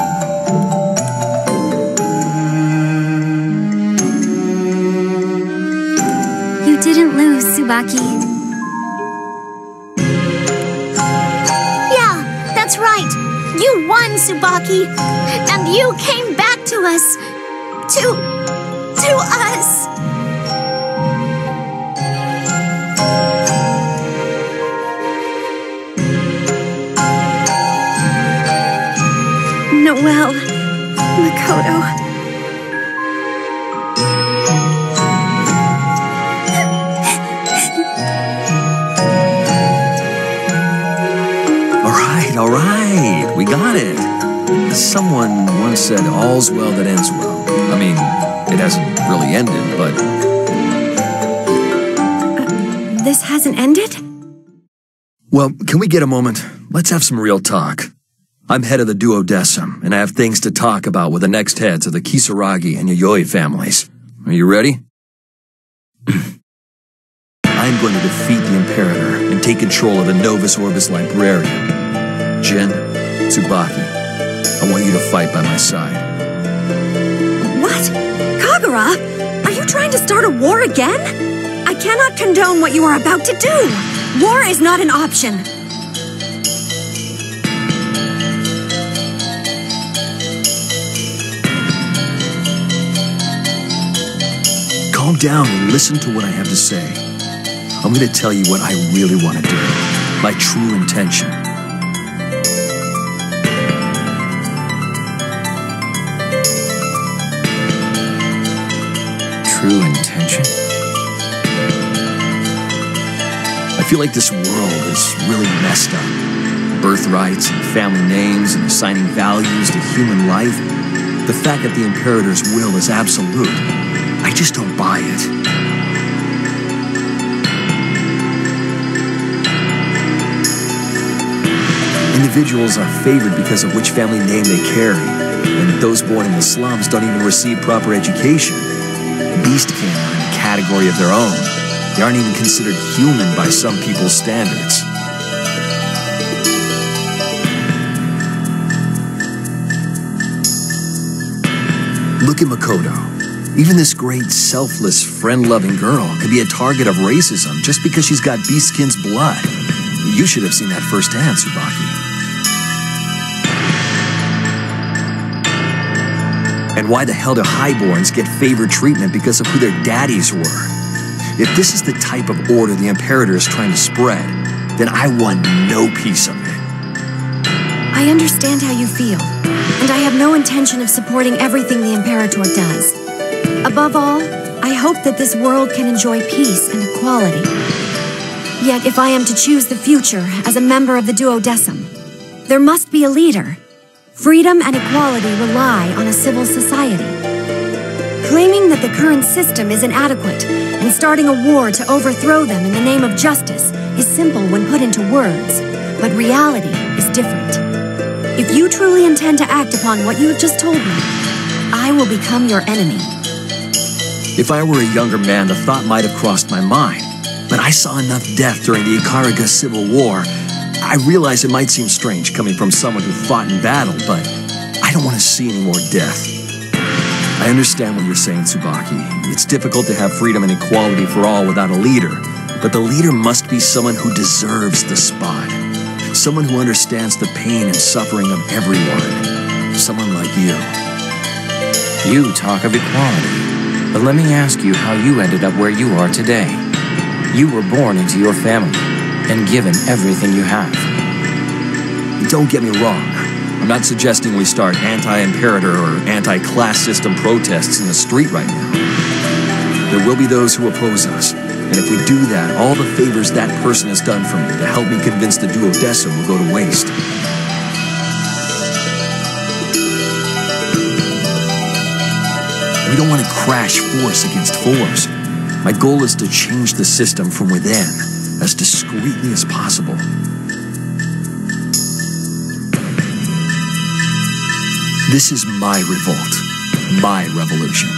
You didn't lose, Tsubaki. Yeah, that's right. You won, Tsubaki. And you came back to us. To us. Noelle, Makoto. All right, we got it. Someone once said, all's well that ends well. I mean, it hasn't really ended, but this hasn't ended? Well, can we get a moment? Let's have some real talk. I'm head of the Duodecim, and I have things to talk about with the next heads of the Kisaragi and Yayoi families. Are you ready? I'm going to defeat the Imperator and take control of the Novus Orbis Librarian. Jin, Tsubaki, I want you to fight by my side. What? Kagura? Are you trying to start a war again? I cannot condone what you are about to do. War is not an option. Calm down and listen to what I have to say. I'm going to tell you what I really want to do. My true intention. True intention? I feel like this world is really messed up. Birthrights and family names and assigning values to human life. The fact that the Imperator's will is absolute. I just don't buy it. Individuals are favored because of which family name they carry, and those born in the slums don't even receive proper education. Beastkin are in a category of their own. They aren't even considered human by some people's standards. Look at Makoto. Even this great, selfless, friend-loving girl could be a target of racism just because she's got Beastkin's blood. You should have seen that firsthand, Tsubaki. And why the hell do highborns get favored treatment because of who their daddies were? If this is the type of order the Imperator is trying to spread, then I want no piece of it. I understand how you feel, and I have no intention of supporting everything the Imperator does. Above all, I hope that this world can enjoy peace and equality. Yet if I am to choose the future as a member of the Duodecim, there must be a leader. Freedom and equality rely on a civil society. Claiming that the current system is inadequate and starting a war to overthrow them in the name of justice is simple when put into words, but reality is different. If you truly intend to act upon what you have just told me, I will become your enemy. If I were a younger man, the thought might have crossed my mind, but I saw enough death during the Ikaraga Civil War. I realize it might seem strange coming from someone who fought in battle, but I don't want to see any more death. I understand what you're saying, Tsubaki. It's difficult to have freedom and equality for all without a leader, but the leader must be someone who deserves the spot. Someone who understands the pain and suffering of everyone. Someone like you. You talk of equality, but let me ask you how you ended up where you are today. You were born into your family and given everything you have. Don't get me wrong. I'm not suggesting we start anti-imperator or anti-class system protests in the street right now. There will be those who oppose us, and if we do that, all the favors that person has done for me to help me convince the Duodecim will go to waste. We don't want to crash force against force. My goal is to change the system from within, as discreetly as possible. This is my revolt, my revolution.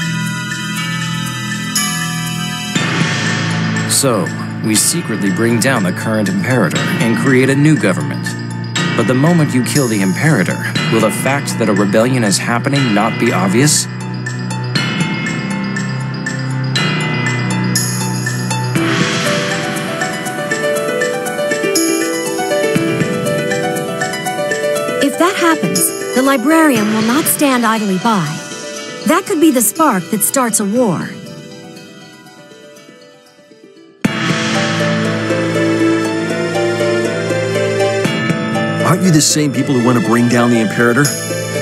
So, we secretly bring down the current Imperator and create a new government. But the moment you kill the Imperator, will the fact that a rebellion is happening not be obvious? If that happens, the librarian will not stand idly by. That could be the spark that starts a war. Aren't you the same people who want to bring down the Imperator?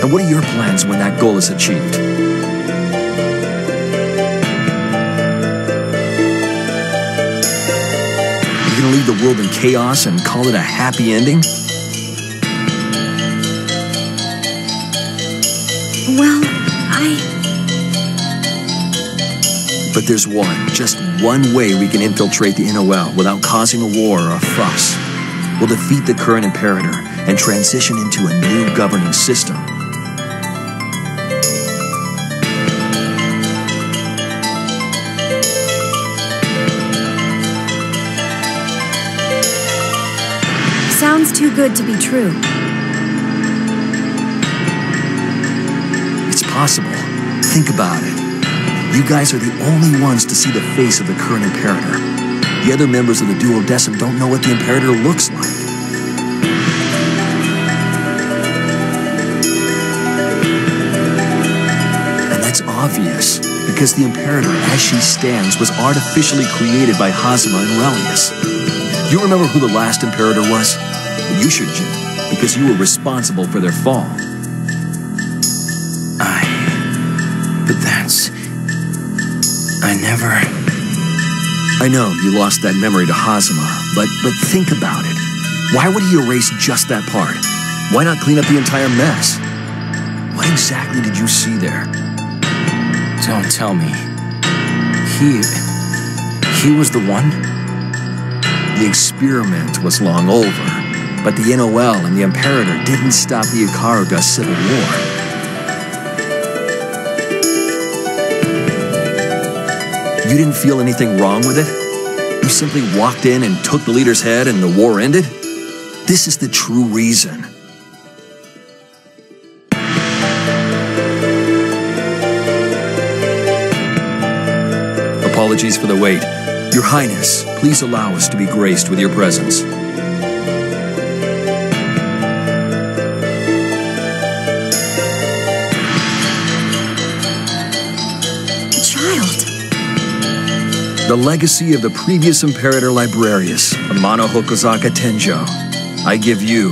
And what are your plans when that goal is achieved? You're gonna leave the world in chaos and call it a happy ending? Well, But there's just one way we can infiltrate the NOL without causing a war or a fuss. We'll defeat the current Imperator and transition into a new governing system. Sounds too good to be true. It's possible. Think about it. You guys are the only ones to see the face of the current Imperator. The other members of the Duodecim don't know what the Imperator looks like. And that's obvious, because the Imperator, as she stands, was artificially created by Hazama and Relius. You remember who the last Imperator was? Well, you should, Jin, because you were responsible for their fall. But that's... I know you lost that memory to Hazama, but think about it. Why would he erase just that part? Why not clean up the entire mess? What exactly did you see there? Don't tell me. He was the one? The experiment was long over, but the NOL and the Imperator didn't stop the Ikaruga civil war. You didn't feel anything wrong with it? You simply walked in and took the leader's head and the war ended? This is the true reason. Apologies for the wait. Your Highness, please allow us to be graced with your presence. The legacy of the previous Imperator Librarius, Amano Hokozaka Tenjo. I give you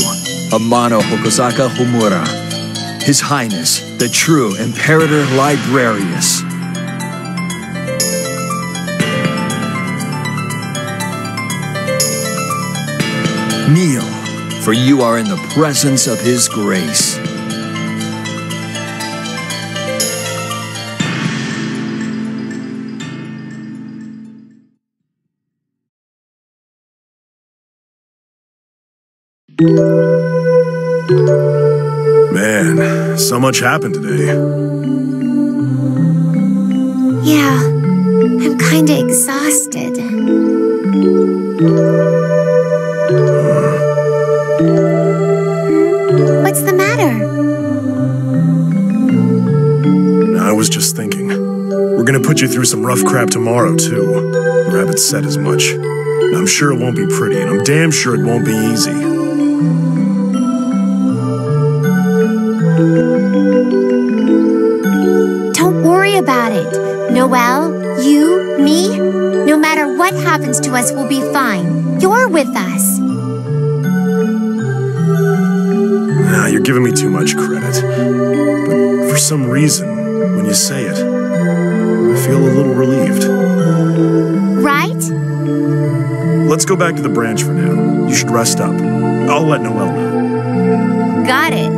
Amano Hokozaka Homura, His Highness, the true Imperator Librarius. Kneel, for you are in the presence of His grace. Man, so much happened today. Yeah, I'm kinda exhausted. What's the matter? I was just thinking. We're gonna put you through some rough crap tomorrow, too. The rabbit said as much. I'm sure it won't be pretty, and I'm damn sure it won't be easy. Don't worry about it. Noelle, you, me, no matter what happens to us, we'll be fine. You're with us. Nah, you're giving me too much credit. But for some reason, when you say it, I feel a little relieved. Right? Let's go back to the branch for now. You should rest up. I'll let Noelle know. Got it.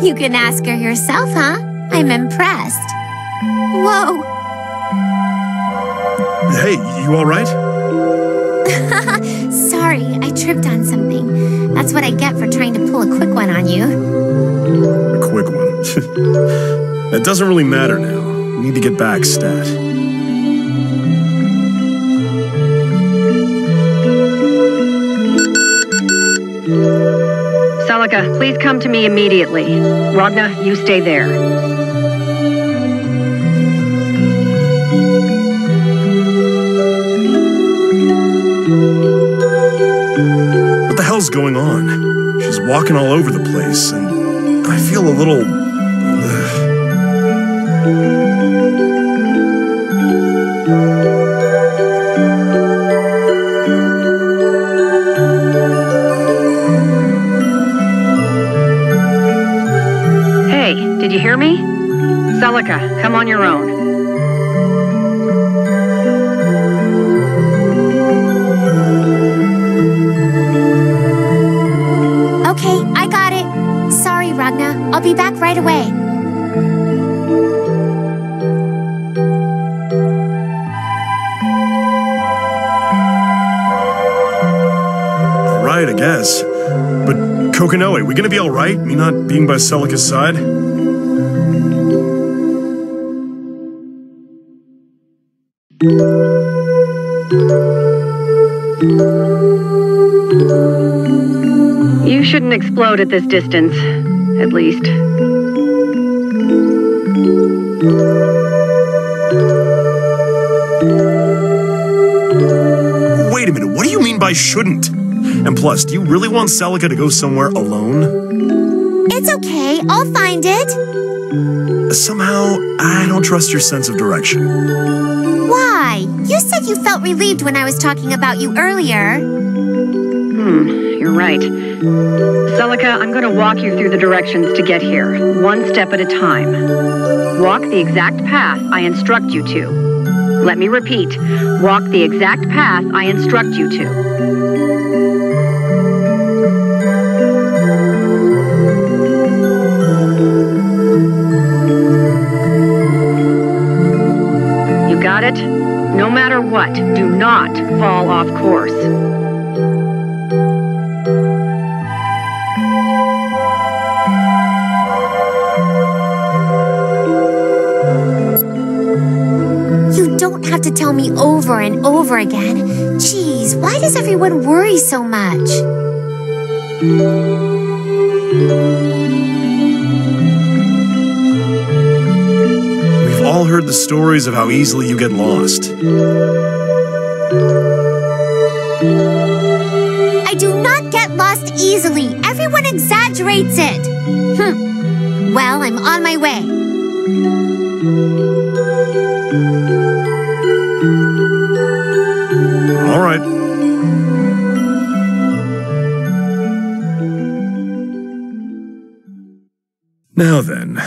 You can ask her yourself, huh? I'm impressed. Whoa. Hey, you all right? Sorry, I tripped on something. That's what I get for trying to pull a quick one on you. A quick one. That doesn't really matter now. We need to get back, stat. Celica, please come to me immediately. Ragna, you stay there. What the hell's going on? She's walking all over the place, and I feel a little... Hey, did you hear me? Celica, come on your own. Okay, I got it. Sorry, Ragna. I'll be back right away. guess. But Kokonoe, we gonna be alright? Me not being by Celica's side? You shouldn't explode at this distance, at least. Wait a minute, what do you mean by shouldn't? And plus, do you really want Celica to go somewhere alone? It's okay, I'll find it. Somehow, I don't trust your sense of direction. Why? You said you felt relieved when I was talking about you earlier. You're right. Celica, I'm going to walk you through the directions to get here, one step at a time. Walk the exact path I instruct you to. Let me repeat. Walk the exact path I instruct you to. You got it? No matter what, do not fall off course. You don't have to tell me over and over again. Jeez, why does everyone worry so much? We've all heard the stories of how easily you get lost. I do not get lost easily. Everyone exaggerates it. Well, I'm on my way. All right. Now then.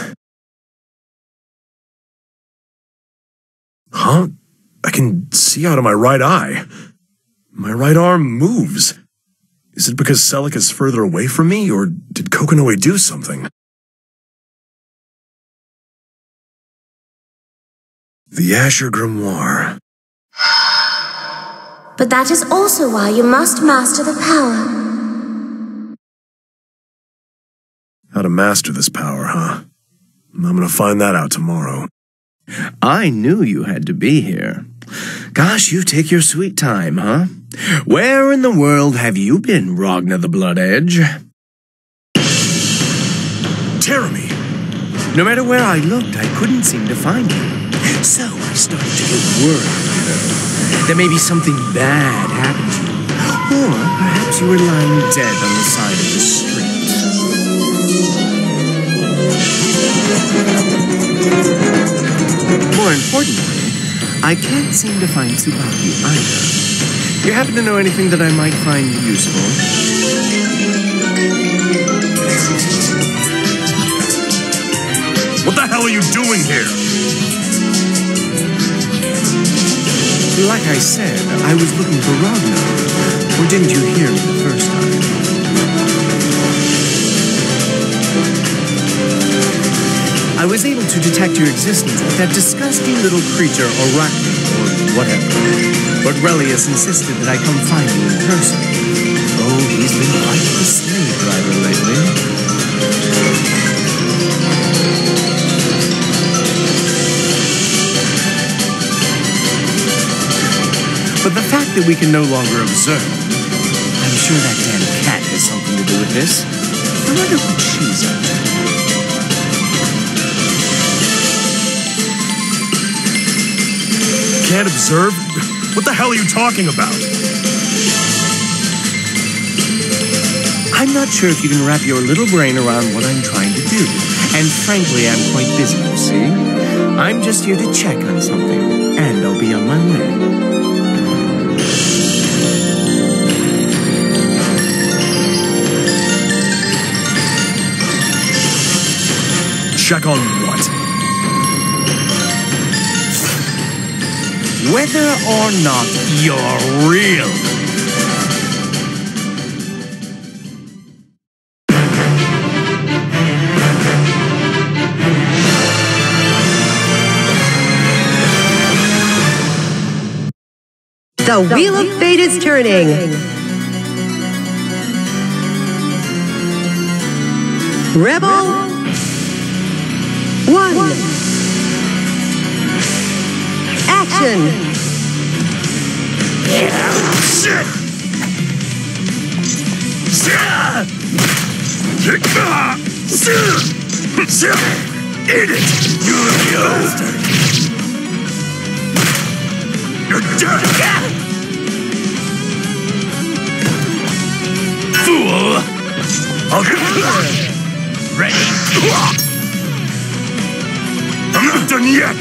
Huh? I can see out of my right eye. My right arm moves. Is it because Celica's further away from me, or did Kokonoe do something? The Azure Grimoire. But that is also why you must master the power. How to master this power, huh? I'm gonna find that out tomorrow. I knew you had to be here. Gosh, you take your sweet time, huh? Where in the world have you been, Ragna the Blood Edge? Jeremy! No matter where I looked, I couldn't seem to find you. So I started to get worried, that maybe something bad happened to you. Or perhaps you were lying dead on the side of the street. More importantly, I can't seem to find Tsubaki either. You happen to know anything that I might find useful? What the hell are you doing here? Like I said, I was looking for Ragna. Or didn't you hear me the first time? I was able to detect your existence with that disgusting little creature, Arachne, or whatever. But Relius insisted that I come find you in person. Oh, he's been quite the slave driver lately. But the fact that we can no longer observe, I'm sure that damn cat has something to do with this. I wonder what she's up to. Can't observe? What the hell are you talking about? I'm not sure if you can wrap your little brain around what I'm trying to do. And frankly, I'm quite busy, you see. I'm just here to check on something, and I'll be on my way. Check on what? Whether or not you're real. The Wheel of Fate is turning. Rebel 1. Action. Eat it, you bastard! You're dead! Fool! I'll get ready? I'm not done yet!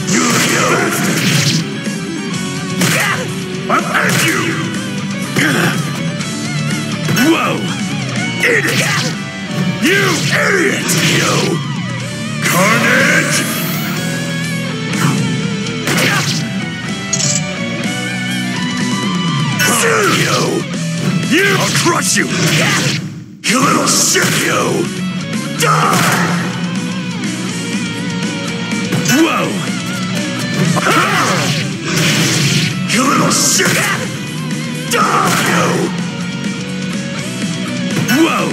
You bastard! I'll end you! Whoa! Eat it! You idiot! You! Carnage! You! I'll crush you! You little shit, you! Die! Whoa! You little shit! Die! You! Whoa!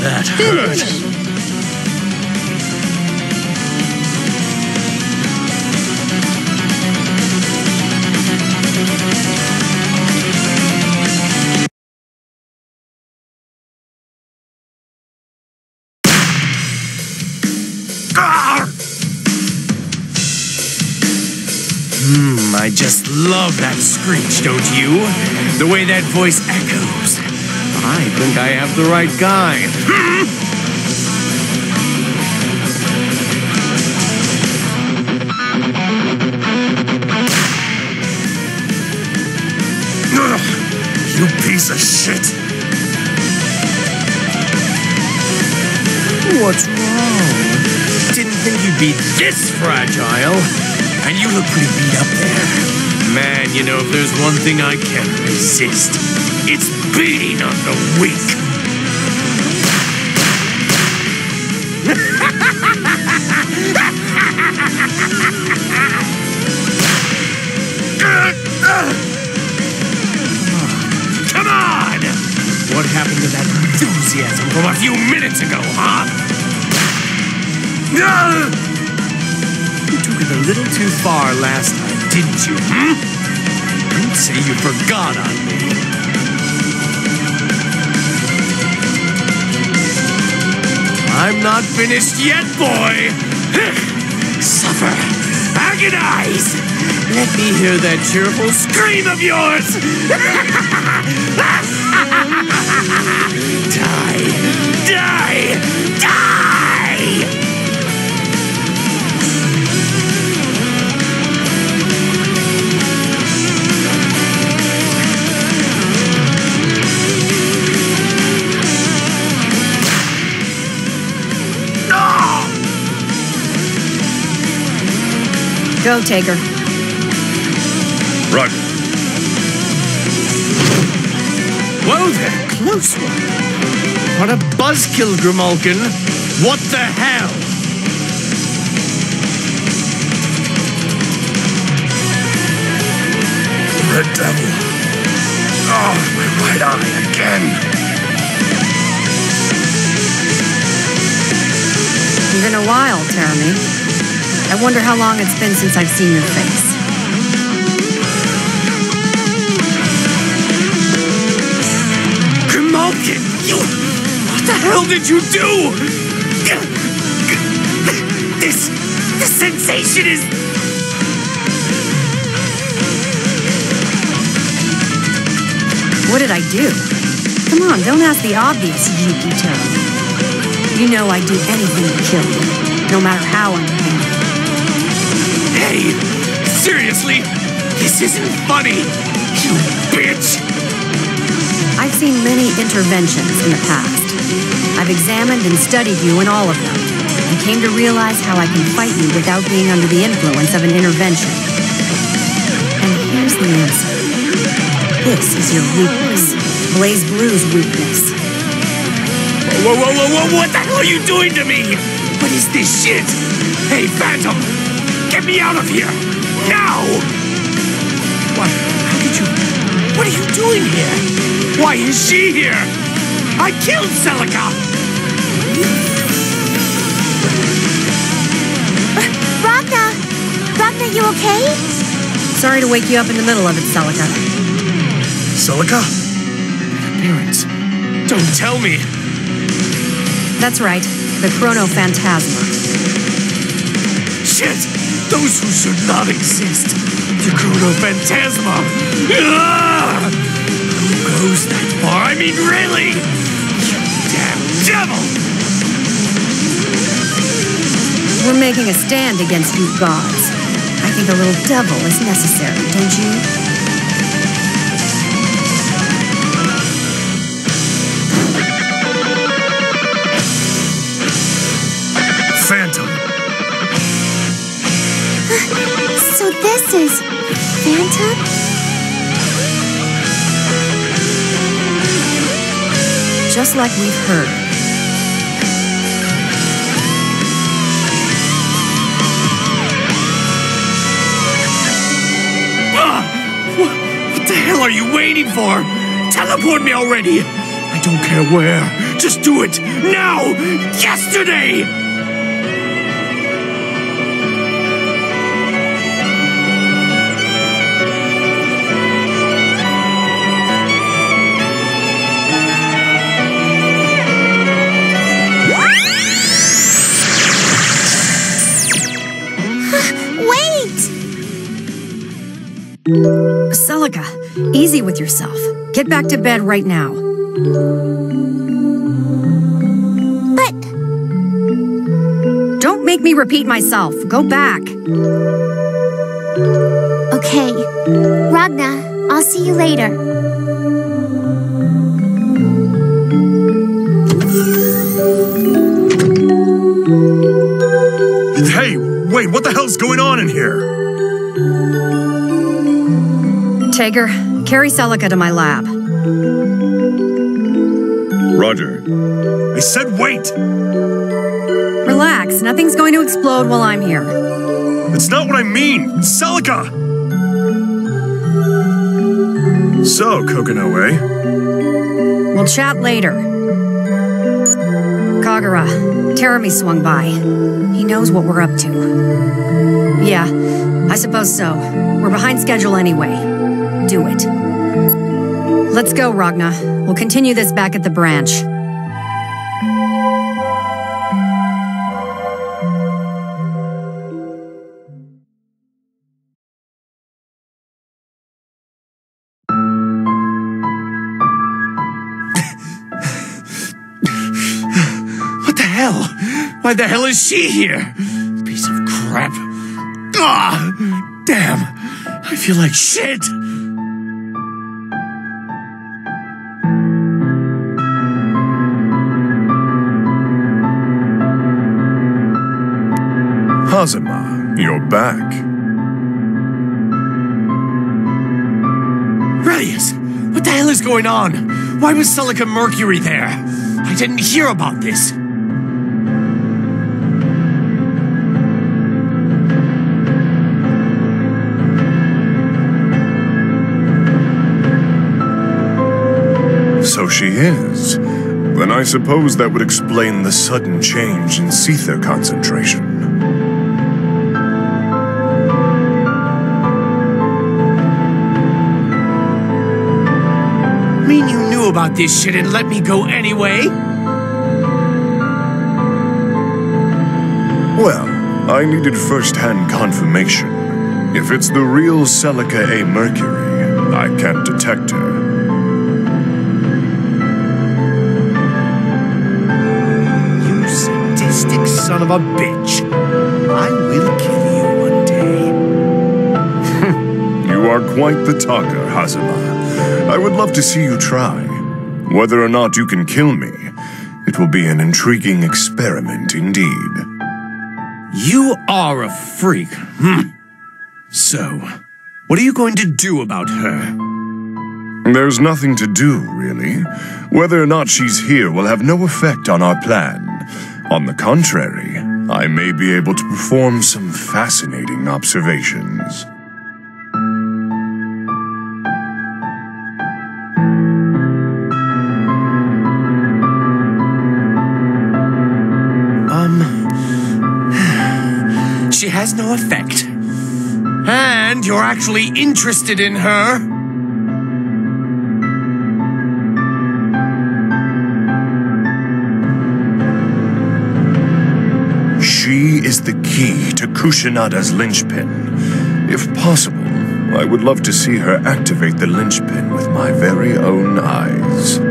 That hurt. I just love that screech, don't you? The way that voice echoes. I think I have the right guy. You piece of shit! What's wrong? Didn't think you'd be this fragile. And you look pretty beat up there. Man, you know, if there's one thing I can't resist, it's beating on the weak. Come on! What happened to that enthusiasm from a few minutes ago, huh? You took it a little too far last time, didn't you, Don't say you forgot on me. I'm not finished yet, boy! Suffer! Agonize! Let me hear that cheerful scream of yours! Die! Die! Die! Go, Taker. Roger. Whoa there, close one. What a buzzkill, Grimalkin. What the hell? Red Devil. Oh, my right eye again. It's been a while, Jeremy. I wonder how long it's been since I've seen your face. Grimalkin, you... What the hell did you do? This sensation is... What did I do? Come on, don't ask the obvious, Yuki Taro. You know I'd do anything to kill you, no matter how underhanded. Hey, seriously? This isn't funny, you bitch! I've seen many interventions in the past. I've examined and studied you in all of them, and came to realize how I can fight you without being under the influence of an intervention. And here's the answer. This is your weakness. BlazBlue's weakness. Whoa, whoa, whoa, whoa, what the hell are you doing to me? What is this shit? Hey, Phantom! Get me out of here! Now! What? How did you What are you doing here? Why is she here? I killed Celica! Ragnar, you okay? Sorry to wake you up in the middle of it, Celica. Celica? Appearance. Don't tell me. That's right, the Chronophantasma. Shit! Those who should not exist. The Chronophantasma. Ah! Who goes that far? I mean, really? You damn devil! We're making a stand against you gods. I think a little devil is necessary, don't you? Phantom! So this is Phantom? Just like we've heard. What the hell are you waiting for? Teleport me already! I don't care where. Just do it! Now! Yesterday! Celica, easy with yourself. Get back to bed right now. But... Don't make me repeat myself. Go back. Okay. Ragnar, I'll see you later. Hey, wait, what the hell's going on in here? Tager, carry Celica to my lab. Roger. I said wait! Relax, nothing's going to explode while I'm here. That's not what I mean! Celica! So, Kokonoe. We'll chat later. Kagura, Terami swung by. He knows what we're up to. Yeah, I suppose so. We're behind schedule anyway. Do it. Let's go, Ragnar. We'll continue this back at the branch. What the hell? Why the hell is she here? Piece of crap. Ah! Damn! I feel like shit! Hazama, you're back. Radius, what the hell is going on? Why was Celica Mercury there? I didn't hear about this. So she is. Then I suppose that would explain the sudden change in Sether concentration. Mean you knew about this shit and let me go anyway? Well, I needed first-hand confirmation. If it's the real Celica A. Mercury, I can't detect her. You sadistic son of a bitch. I will kill you one day. You are quite the talker, Hazama. I would love to see you try. Whether or not you can kill me, it will be an intriguing experiment indeed. You are a freak. So, what are you going to do about her? There's nothing to do, really. Whether or not she's here will have no effect on our plan. On the contrary, I may be able to perform some fascinating observations. she has no effect. And you're actually interested in her? She is the key to Kushinada's linchpin. If possible, I would love to see her activate the linchpin with my very own eyes.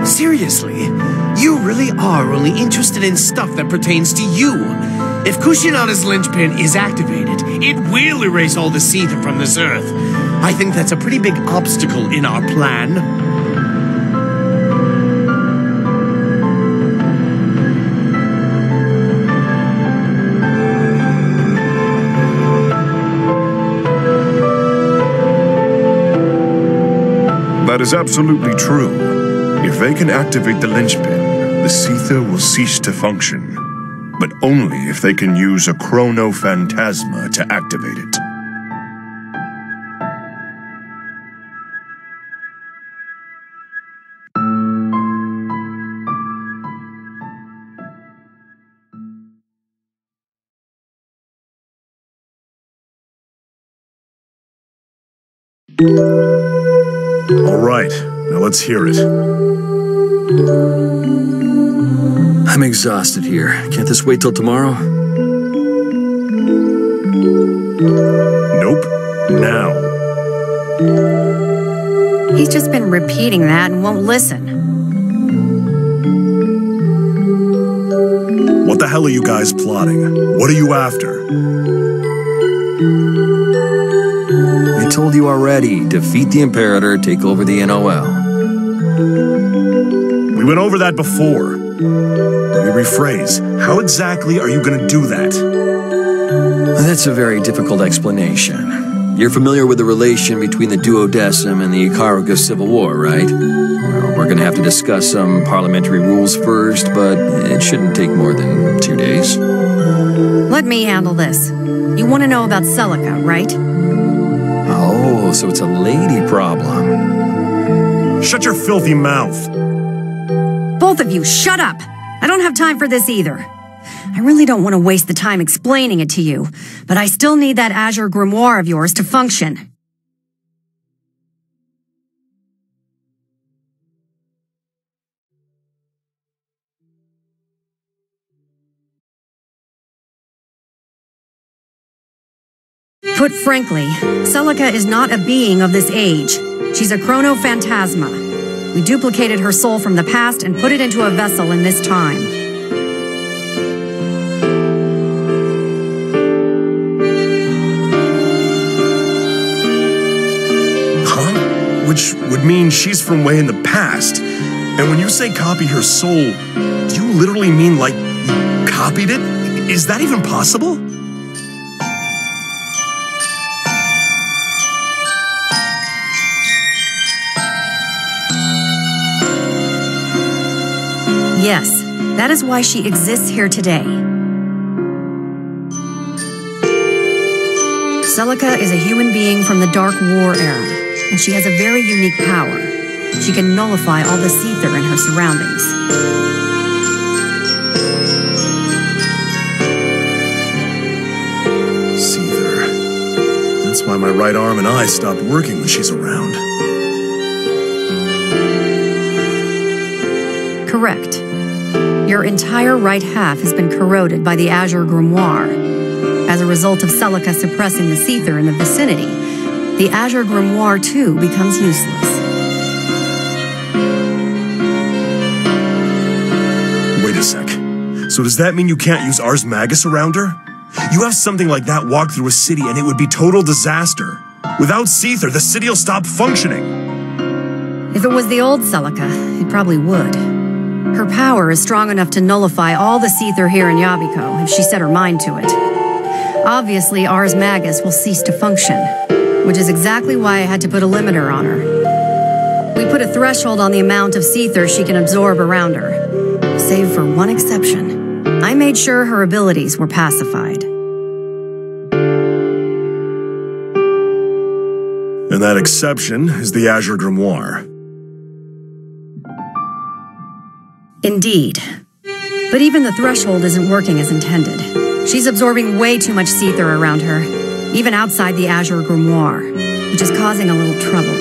Seriously, you really are only interested in stuff that pertains to you. If Kushinada's linchpin is activated, it will erase all the Seether from this earth. I think that's a pretty big obstacle in our plan. That is absolutely true. If they can activate the linchpin, the Seether will cease to function. But only if they can use a Chronophantasma to activate it. All right, now let's hear it. I'm exhausted here. Can't this wait till tomorrow? Nope. Now. He's just been repeating that and won't listen. What the hell are you guys plotting? What are you after? I told you already. Defeat the Imperator, take over the NOL. We went over that before. Let me rephrase. How exactly are you going to do that? That's a very difficult explanation. You're familiar with the relation between the Duodecim and the Ikaruga Civil War, right? Well, we're going to have to discuss some parliamentary rules first, but it shouldn't take more than 2 days. Let me handle this. You want to know about Celica, right? Oh, so it's a lady problem. Shut your filthy mouth. Both of you, shut up! I don't have time for this either. I really don't want to waste the time explaining it to you, but I still need that Azure Grimoire of yours to function. Put frankly, Celica is not a being of this age. She's a Chronophantasma. We duplicated her soul from the past and put it into a vessel in this time. Huh? Which would mean she's from way in the past. And when you say copy her soul, do you literally mean like you copied it? Is that even possible? Yes, that is why she exists here today. Celica is a human being from the Dark War era, and she has a very unique power. She can nullify all the Seether in her surroundings. Seether. That's why my right arm and eye stopped working when she's around. Correct. Your entire right half has been corroded by the Azure Grimoire. As a result of Celica suppressing the Seether in the vicinity, the Azure Grimoire too becomes useless. Wait a sec. So does that mean you can't use Ars Magus around her? You have something like that walk through a city and it would be total disaster. Without Seether, the city will stop functioning. If it was the old Celica, it probably would. Her power is strong enough to nullify all the Seether here in Yabiko if she set her mind to it. Obviously, Ars Magus will cease to function, which is exactly why I had to put a limiter on her. We put a threshold on the amount of Seether she can absorb around her. Save for one exception. I made sure her abilities were pacified. And that exception is the Azure Grimoire. Indeed. But even the threshold isn't working as intended. She's absorbing way too much Seether around her, even outside the Azure Grimoire, which is causing a little trouble.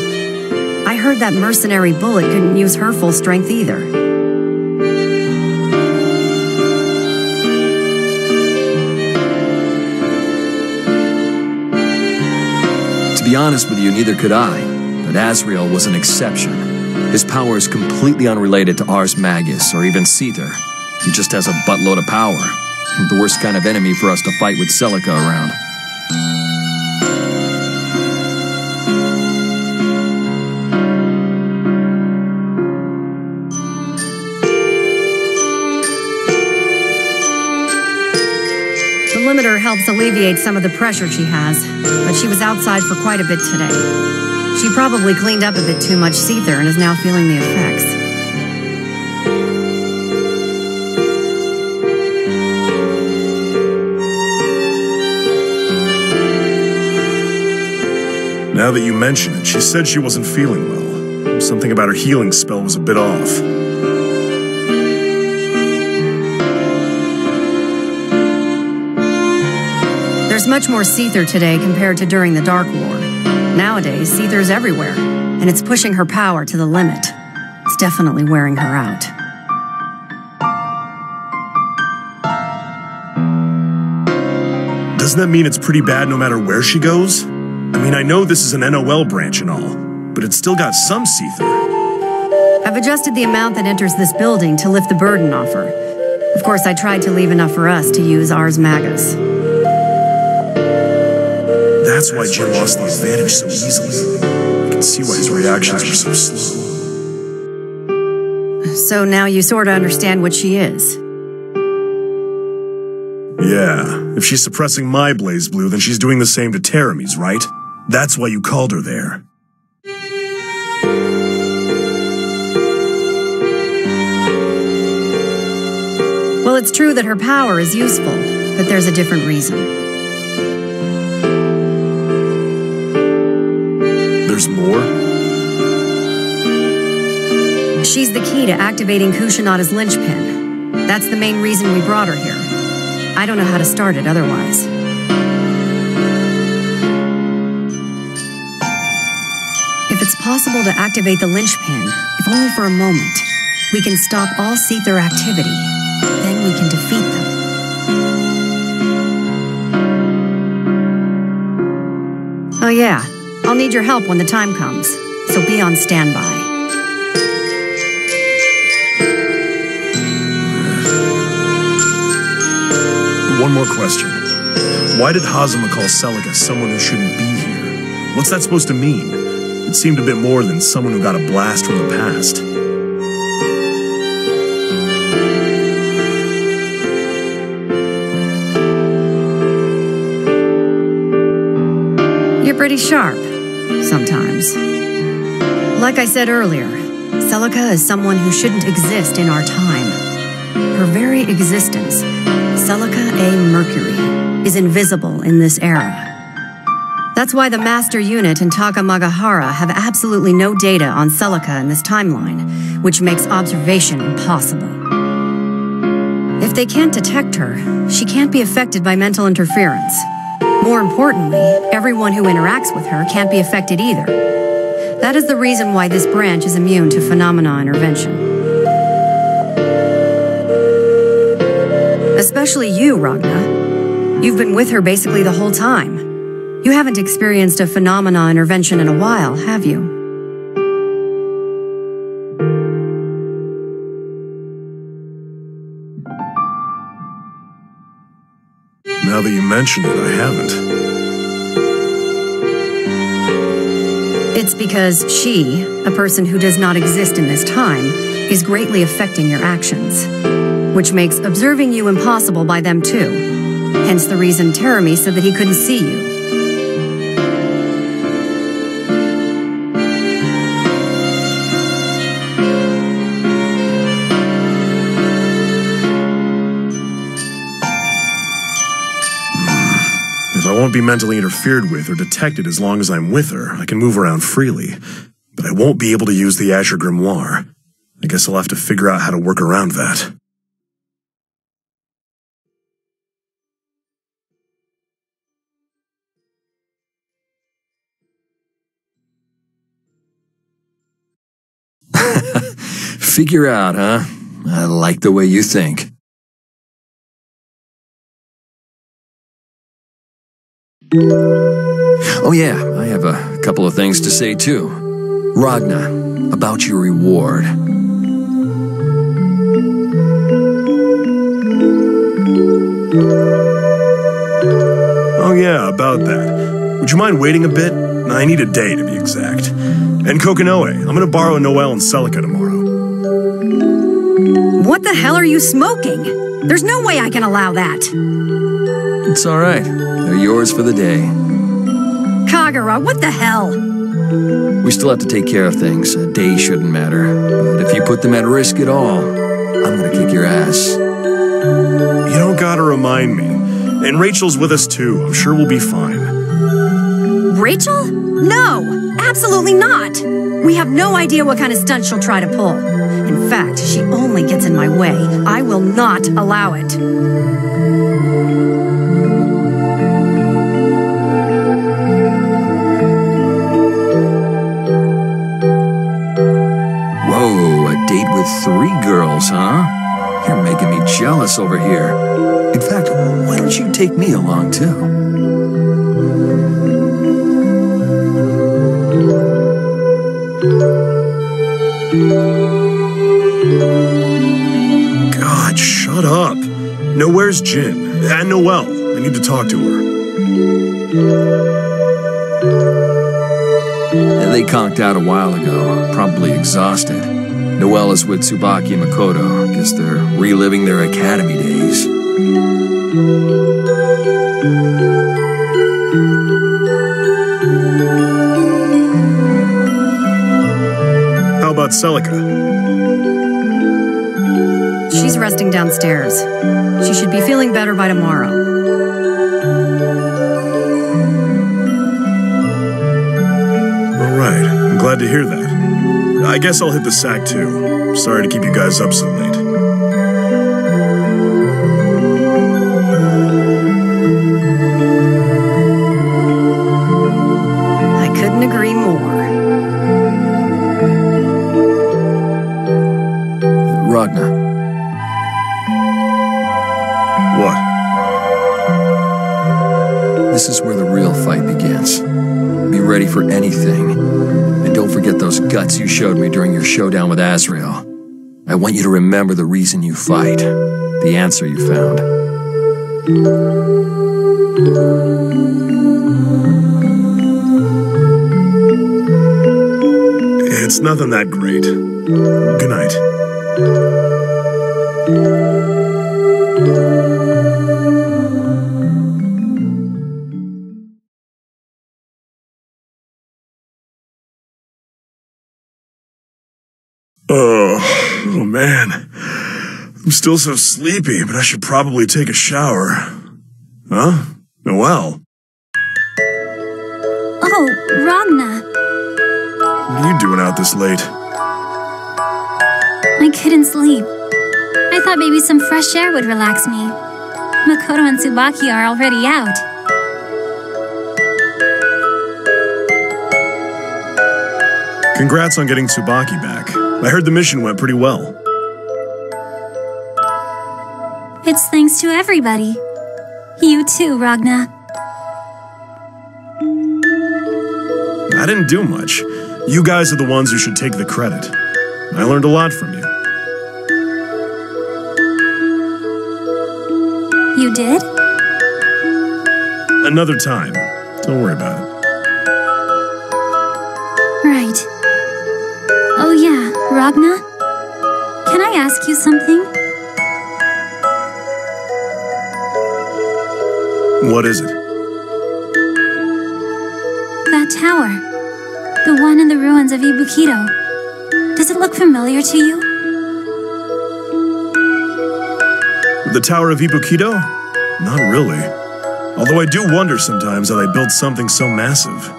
I heard that mercenary bullet couldn't use her full strength either. To be honest with you, neither could I, but Azrael was an exception. His power is completely unrelated to Ars Magus or even Seether. He just has a buttload of power. The worst kind of enemy for us to fight with Celica around. The limiter helps alleviate some of the pressure she has, but she was outside for quite a bit today. She probably cleaned up a bit too much Seether and is now feeling the effects. Now that you mention it, she said she wasn't feeling well. Something about her healing spell was a bit off. There's much more Seether today compared to during the Dark War. Nowadays, Seether's everywhere, and it's pushing her power to the limit. It's definitely wearing her out. Doesn't that mean it's pretty bad no matter where she goes? I mean, I know this is an NOL branch and all, but it's still got some Seether. I've adjusted the amount that enters this building to lift the burden off her. Of course, I tried to leave enough for us to use Ars Magus. That's why Jin lost the advantage so easily. I can see why his reactions were so slow. So now you sort of understand what she is. Yeah, if she's suppressing my BlazBlue, then she's doing the same to Teremy's, right? That's why you called her there. Well, it's true that her power is useful, but there's a different reason. There's more? She's the key to activating Kushinada's linchpin. That's the main reason we brought her here. I don't know how to start it otherwise. If it's possible to activate the linchpin, if only for a moment, we can stop all Seether activity. Then we can defeat them. Oh yeah, I'll need your help when the time comes, so be on standby. One more question. Why did Hazama call Celica someone who shouldn't be here? What's that supposed to mean? It seemed a bit more than someone who got a blast from the past. You're pretty sharp, sometimes. Like I said earlier, Celica is someone who shouldn't exist in our time. Her very existence, Celica A. Mercury, is invisible in this era. That's why the Master Unit and Takamagahara have absolutely no data on Celica in this timeline, which makes observation impossible. If they can't detect her, she can't be affected by mental interference. More importantly, everyone who interacts with her can't be affected either. That is the reason why this branch is immune to phenomena intervention. Especially you, Ragna. You've been with her basically the whole time. You haven't experienced a phenomena intervention in a while, have you? Now that you mention it, I haven't. It's because she, a person who does not exist in this time, is greatly affecting your actions, which makes observing you impossible by them too. Hence the reason Teremy said that he couldn't see you. If I won't be mentally interfered with or detected as long as I'm with her. I can move around freely. But I won't be able to use the Azure Grimoire. I guess I'll have to figure out how to work around that. Figure out, huh? I like the way you think. Oh yeah, I have a couple of things to say too. Ragna, about your reward. Oh yeah, about that. Would you mind waiting a bit? I need a day to be exact. And Kokonoe, I'm gonna borrow Noelle and Celica tomorrow. What the hell are you smoking? There's no way I can allow that. It's alright. They're yours for the day. Kagura, what the hell? We still have to take care of things. A day shouldn't matter. But if you put them at risk at all, I'm gonna kick your ass. You don't gotta remind me. And Rachel's with us too. I'm sure we'll be fine. Rachel? No, absolutely not. We have no idea what kind of stunt she'll try to pull. In fact, she only gets in my way. I will not allow it. Whoa, a date with 3 girls, huh? You're making me jealous over here. In fact, why don't you take me along too? God, shut up. No, where's Jin? And Noelle. I need to talk to her. They conked out a while ago, probably exhausted. Noelle is with Tsubaki and Makoto. Guess they're reliving their academy days. How about Celica? She's resting downstairs. She should be feeling better by tomorrow. All right, I'm glad to hear that. I guess I'll hit the sack too. Sorry to keep you guys up so late. I couldn't agree more. Ragna. What? This is where the real fight begins. Be ready for anything. And don't forget those guts you showed me during your showdown with Azrael. I want you to remember the reason you fight. The answer you found. It's nothing that great. Good night. Oh man. I'm still so sleepy, but I should probably take a shower. Huh? Noelle? Oh, Ragna. What are you doing out this late? I couldn't sleep. I thought maybe some fresh air would relax me. Makoto and Tsubaki are already out. Congrats on getting Tsubaki back. I heard the mission went pretty well. It's thanks to everybody. You too, Ragna. I didn't do much. You guys are the ones who should take the credit. I learned a lot from you. You did? Another time. Don't worry about it. Right. Oh yeah, Ragna? Can I ask you something? What is it? That tower. The one in the ruins of Ibukido. Does it look familiar to you? The Tower of Ibukido? Not really. Although I do wonder sometimes how they built something so massive.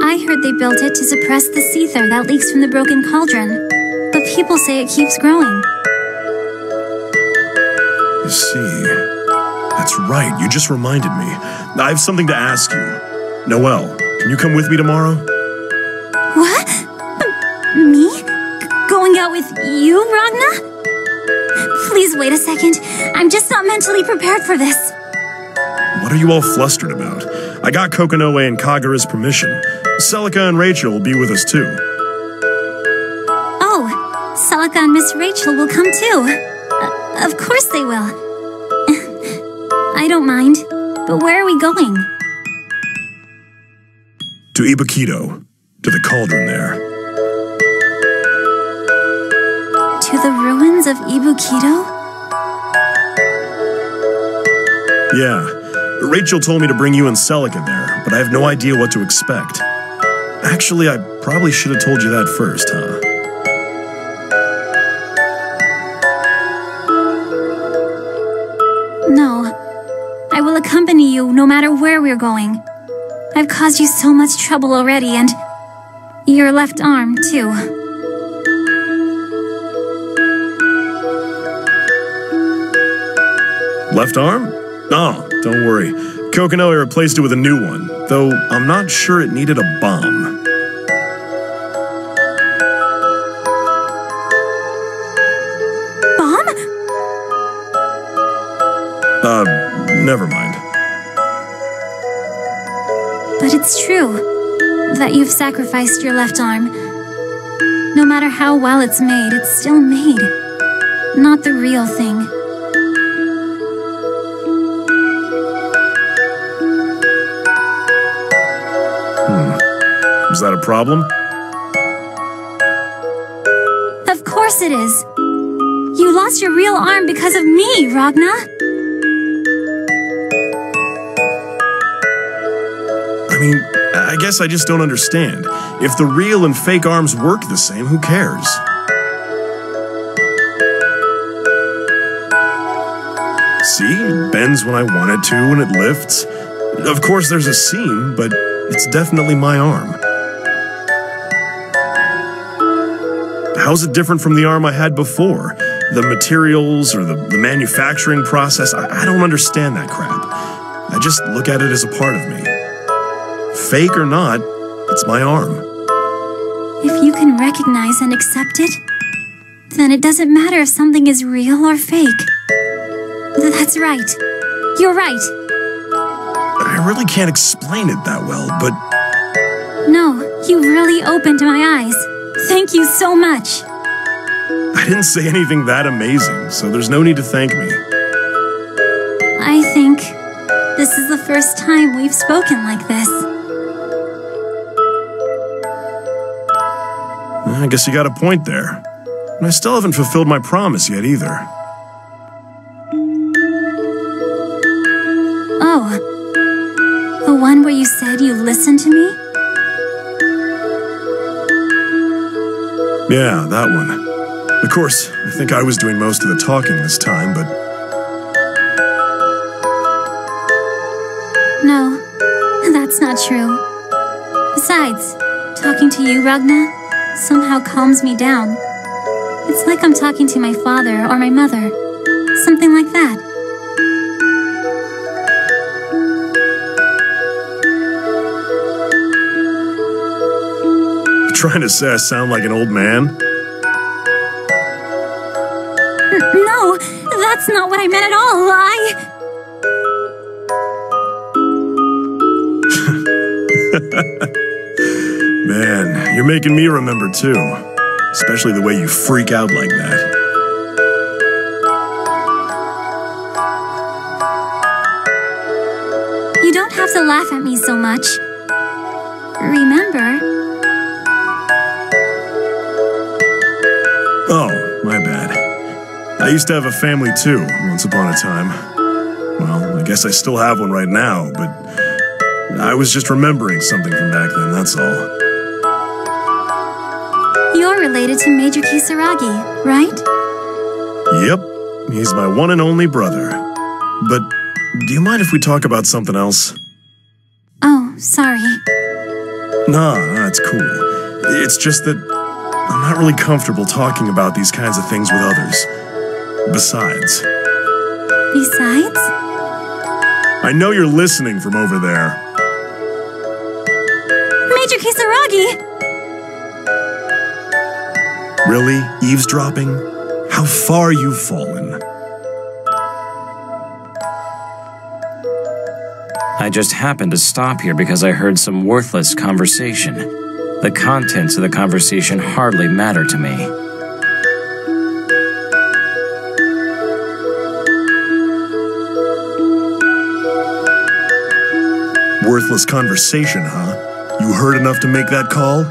I heard they built it to suppress the seether that leaks from the broken cauldron. But people say it keeps growing. You see, that's right, you just reminded me. I have something to ask you. Noelle, can you come with me tomorrow? What? Me? Going out with you, Ragna? Please wait a second. I'm just not mentally prepared for this. What are you all flustered about? I got Kokonoe and Kagura's permission. Celica and Rachel will be with us too. Oh, Celica and Miss Rachel will come too. Of course they will. I don't mind. But where are we going? To Ibukido. To the cauldron there. To the ruins of Ibukido? Yeah. Rachel told me to bring you and Celica there, but I have no idea what to expect. Actually, I probably should have told you that first, huh? No. I will accompany you no matter where we're going. I've caused you so much trouble already, and your left arm, too. Left arm? Oh, don't worry. Kokonoe replaced it with a new one, though I'm not sure it needed a bomb. Bomb? Never mind. But it's true that you've sacrificed your left arm. No matter how well it's made, it's still made. Not the real thing. Is that a problem? Of course it is. You lost your real arm because of me, Ragna. I mean, I guess I just don't understand. If the real and fake arms work the same, who cares? See, it bends when I want it to and it lifts. Of course there's a seam, but it's definitely my arm. How's it different from the arm I had before? The materials or the manufacturing process? I don't understand that crap. I just look at it as a part of me. Fake or not, it's my arm. If you can recognize and accept it, then it doesn't matter if something is real or fake. That's right. You're right. I really can't explain it that well, but... No, you really opened my eyes. Thank you so much. I didn't say anything that amazing, so there's no need to thank me. I think this is the first time we've spoken like this. I guess you got a point there. And I still haven't fulfilled my promise yet either. Oh, the one where you said you listened to me? Yeah, that one. Of course, I think I was doing most of the talking this time, but... No, that's not true. Besides, talking to you, Ragna, somehow calms me down. It's like I'm talking to my father or my mother. Something like that. Trying to say I sound like an old man? No, that's not what I meant at all. Man, you're making me remember too. Especially the way you freak out like that. You don't have to laugh at me so much. Remember? Oh, my bad. I used to have a family too, once upon a time. Well, I guess I still have one right now, but I was just remembering something from back then, that's all. You're related to Major Kisaragi, right? Yep, He's my one and only brother. But do you mind if we talk about something else? Oh, sorry. Nah, it's cool. It's just that I'm not really comfortable talking about these kinds of things with others. Besides... Besides? I know you're listening from over there. Major Kisaragi! Really? Eavesdropping? How far you've fallen. I just happened to stop here because I heard some worthless conversation. The contents of the conversation hardly matter to me. Worthless conversation, huh? You heard enough to make that call?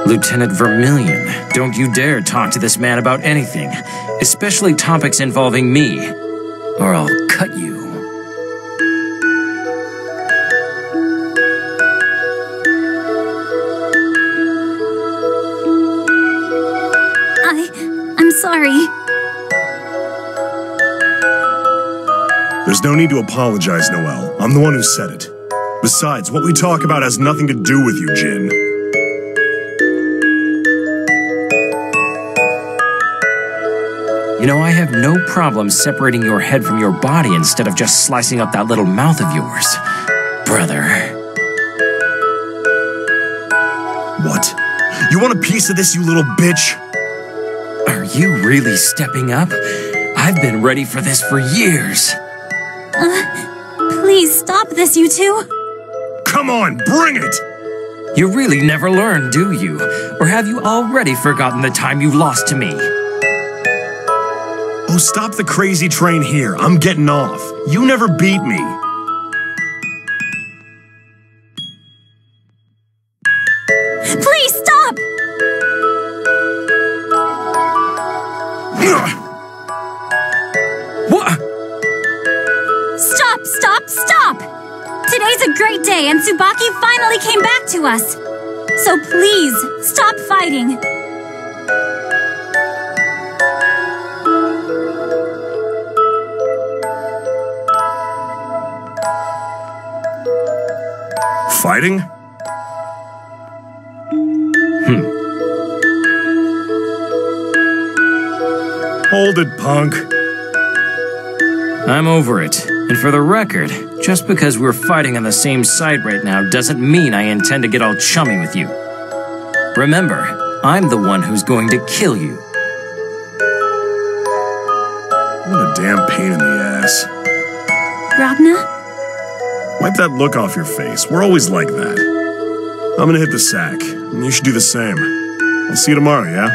Lieutenant Vermillion, don't you dare talk to this man about anything, especially topics involving me, or I'll cut you. I'm sorry. There's no need to apologize, Noelle. I'm the one who said it. Besides, what we talk about has nothing to do with you, Jin. You know, I have no problem separating your head from your body instead of just slicing up that little mouth of yours. Brother. What? You want a piece of this, you little bitch? Are you really stepping up? I've been ready for this for years. Please stop this, you two. Come on, bring it! You really never learn, do you? Or have you already forgotten the time you lost to me? Oh, stop the crazy train here. I'm getting off. You never beat me. Please stop! What? Stop! Today's a great day and Tsubaki finally came back to us. So please, stop fighting. Fighting? Hold it, punk. I'm over it. And for the record, just because we're fighting on the same side right now doesn't mean I intend to get all chummy with you. Remember, I'm the one who's going to kill you. What a damn pain in the ass. Ragna? Wipe that look off your face. We're always like that. I'm gonna hit the sack, and you should do the same. I'll see you tomorrow, yeah?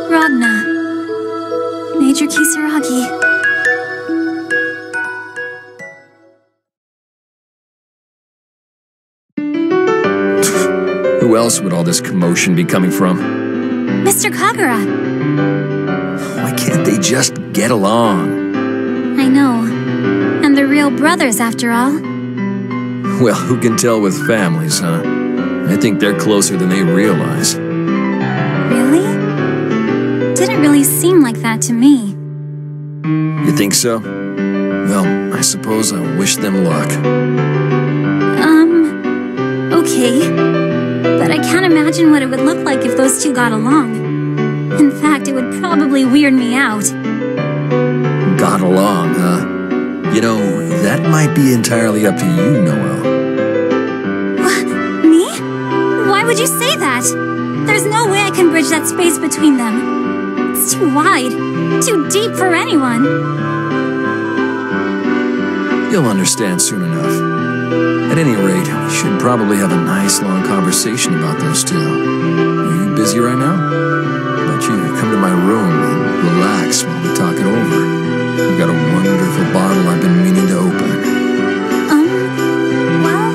Ragna. Major Kisaragi. Who else would all this commotion be coming from? Mr. Kagura. Why can't they just get along? I know. And they're real brothers, after all. Well, who can tell with families, huh? I think they're closer than they realize. Really? Didn't really seem like that to me. You think so? Well, I suppose I'll wish them luck. Okay. But I can't imagine what it would look like if those two got along. In fact, it would probably weird me out. Got along, huh? You know, that might be entirely up to you, Noelle. What? Me? Why would you say that? There's no way I can bridge that space between them. It's too wide, too deep for anyone. You'll understand soon enough. At any rate, we should probably have a nice long conversation about those two. Are you busy right now? How about you come to my room and relax while we talk it over? I've got a wonderful bottle I've been meaning to open. Well,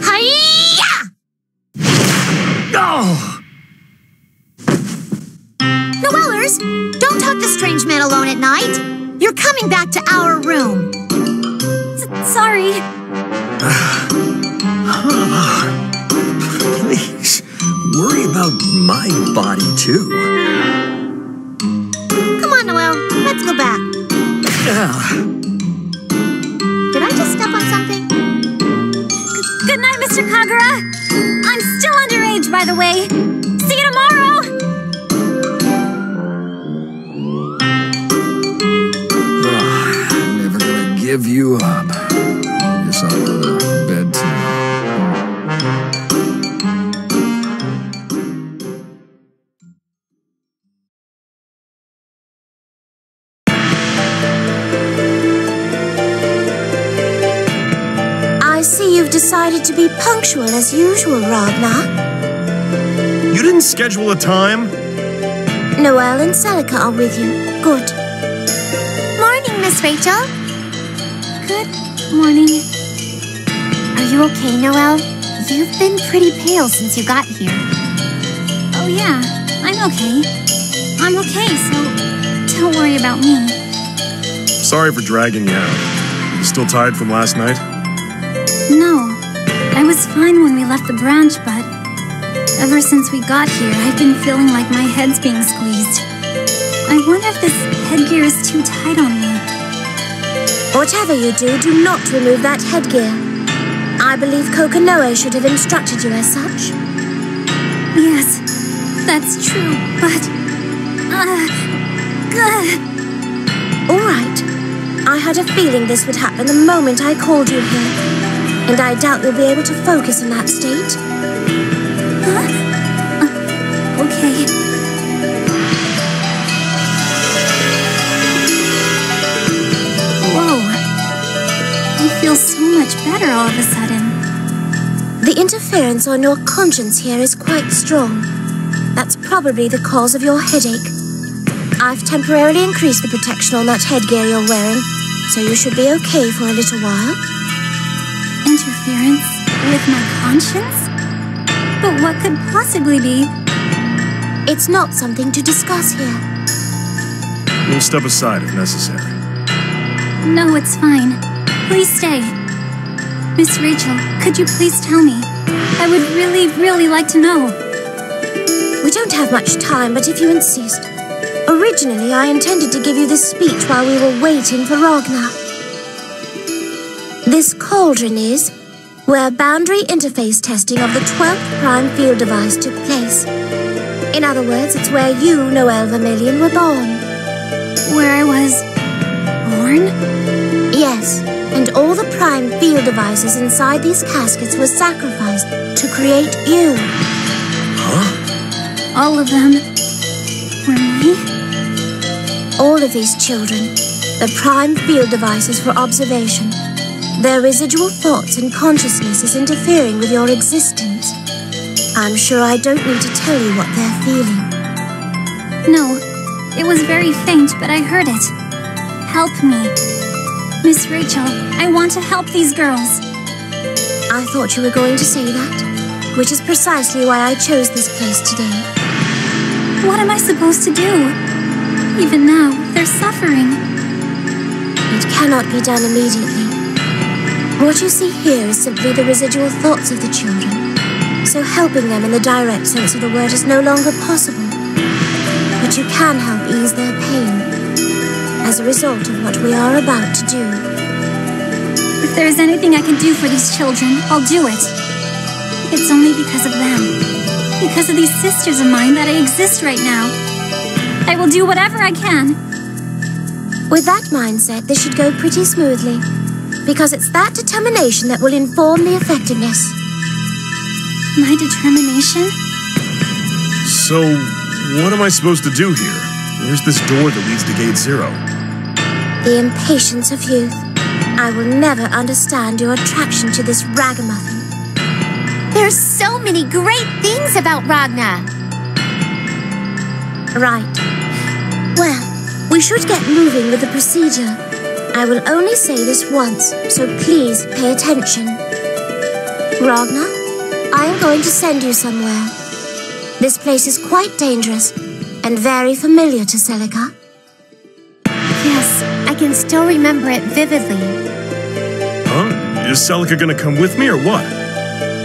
Hi-ya! Oh! Noellers, don't talk to strange men alone at night. You're coming back to our room. sorry. Please, worry about my body too. Come on, Noel. Let's go back. Did I just step on something? Good night, Mr. Kagura. I'm still underage, by the way. See you tomorrow. I'm never gonna give you up. Guess I'll go to bed too. I see you've decided to be punctual as usual, Ragnar. You didn't schedule a time? Noel and Celica are with you. Good. Morning, Miss Rachel. Good morning. Are you okay, Noel? You've been pretty pale since you got here. Oh yeah, I'm okay. I'm okay, so don't worry about me. Sorry for dragging you out. You still tired from last night? No, I was fine when we left the branch, but ever since we got here, I've been feeling like my head's being squeezed. I wonder if this headgear is too tight on me. Whatever you do, do not remove that headgear. I believe Kokonoe should have instructed you as such. Yes, that's true, but... All right. I had a feeling this would happen the moment I called you here. And I doubt you'll be able to focus in that state. Okay. Whoa. I feel so much better all of a sudden. The interference on your conscience here is quite strong. That's probably the cause of your headache. I've temporarily increased the protection on that headgear you're wearing, so you should be okay for a little while. Interference with my conscience? But what could possibly be? It's not something to discuss here. We'll step aside if necessary. No, it's fine. Please stay. Miss Rachel, could you please tell me? I would really, really like to know. We don't have much time, but if you insist. Originally, I intended to give you this speech while we were waiting for Ragnar. This cauldron is where boundary interface testing of the 12th prime field device took place. In other words, it's where you, Noel Vermillion, were born. Where I was born? Yes, and all the prime field devices inside these caskets were sacrificed to create you. Huh? All of them were me? All of these children, the prime field devices for observation. Their residual thoughts and consciousness is interfering with your existence. I'm sure I don't need to tell you what they're feeling. No, it was very faint, but I heard it. Help me. Miss Rachel, I want to help these girls. I thought you were going to say that, which is precisely why I chose this place today. What am I supposed to do? Even now, they're suffering. It cannot be done immediately. What you see here is simply the residual thoughts of the children, so helping them in the direct sense of the word is no longer possible. But you can help ease their pain, as a result of what we are about to do. If there's anything I can do for these children, I'll do it. It's only because of them, because of these sisters of mine that I exist right now. I will do whatever I can. With that mindset, this should go pretty smoothly. Because it's that determination that will inform the effectiveness. My determination? So, what am I supposed to do here? Where's this door that leads to Gate 0? The impatience of youth. I will never understand your attraction to this ragamuffin. There's so many great things about Ragnar. Right. Well, we should get moving with the procedure. I will only say this once, so please pay attention. Ragnar, I am going to send you somewhere. This place is quite dangerous and very familiar to Celica. Yes, I can still remember it vividly. Huh? Is Celica gonna come with me or what?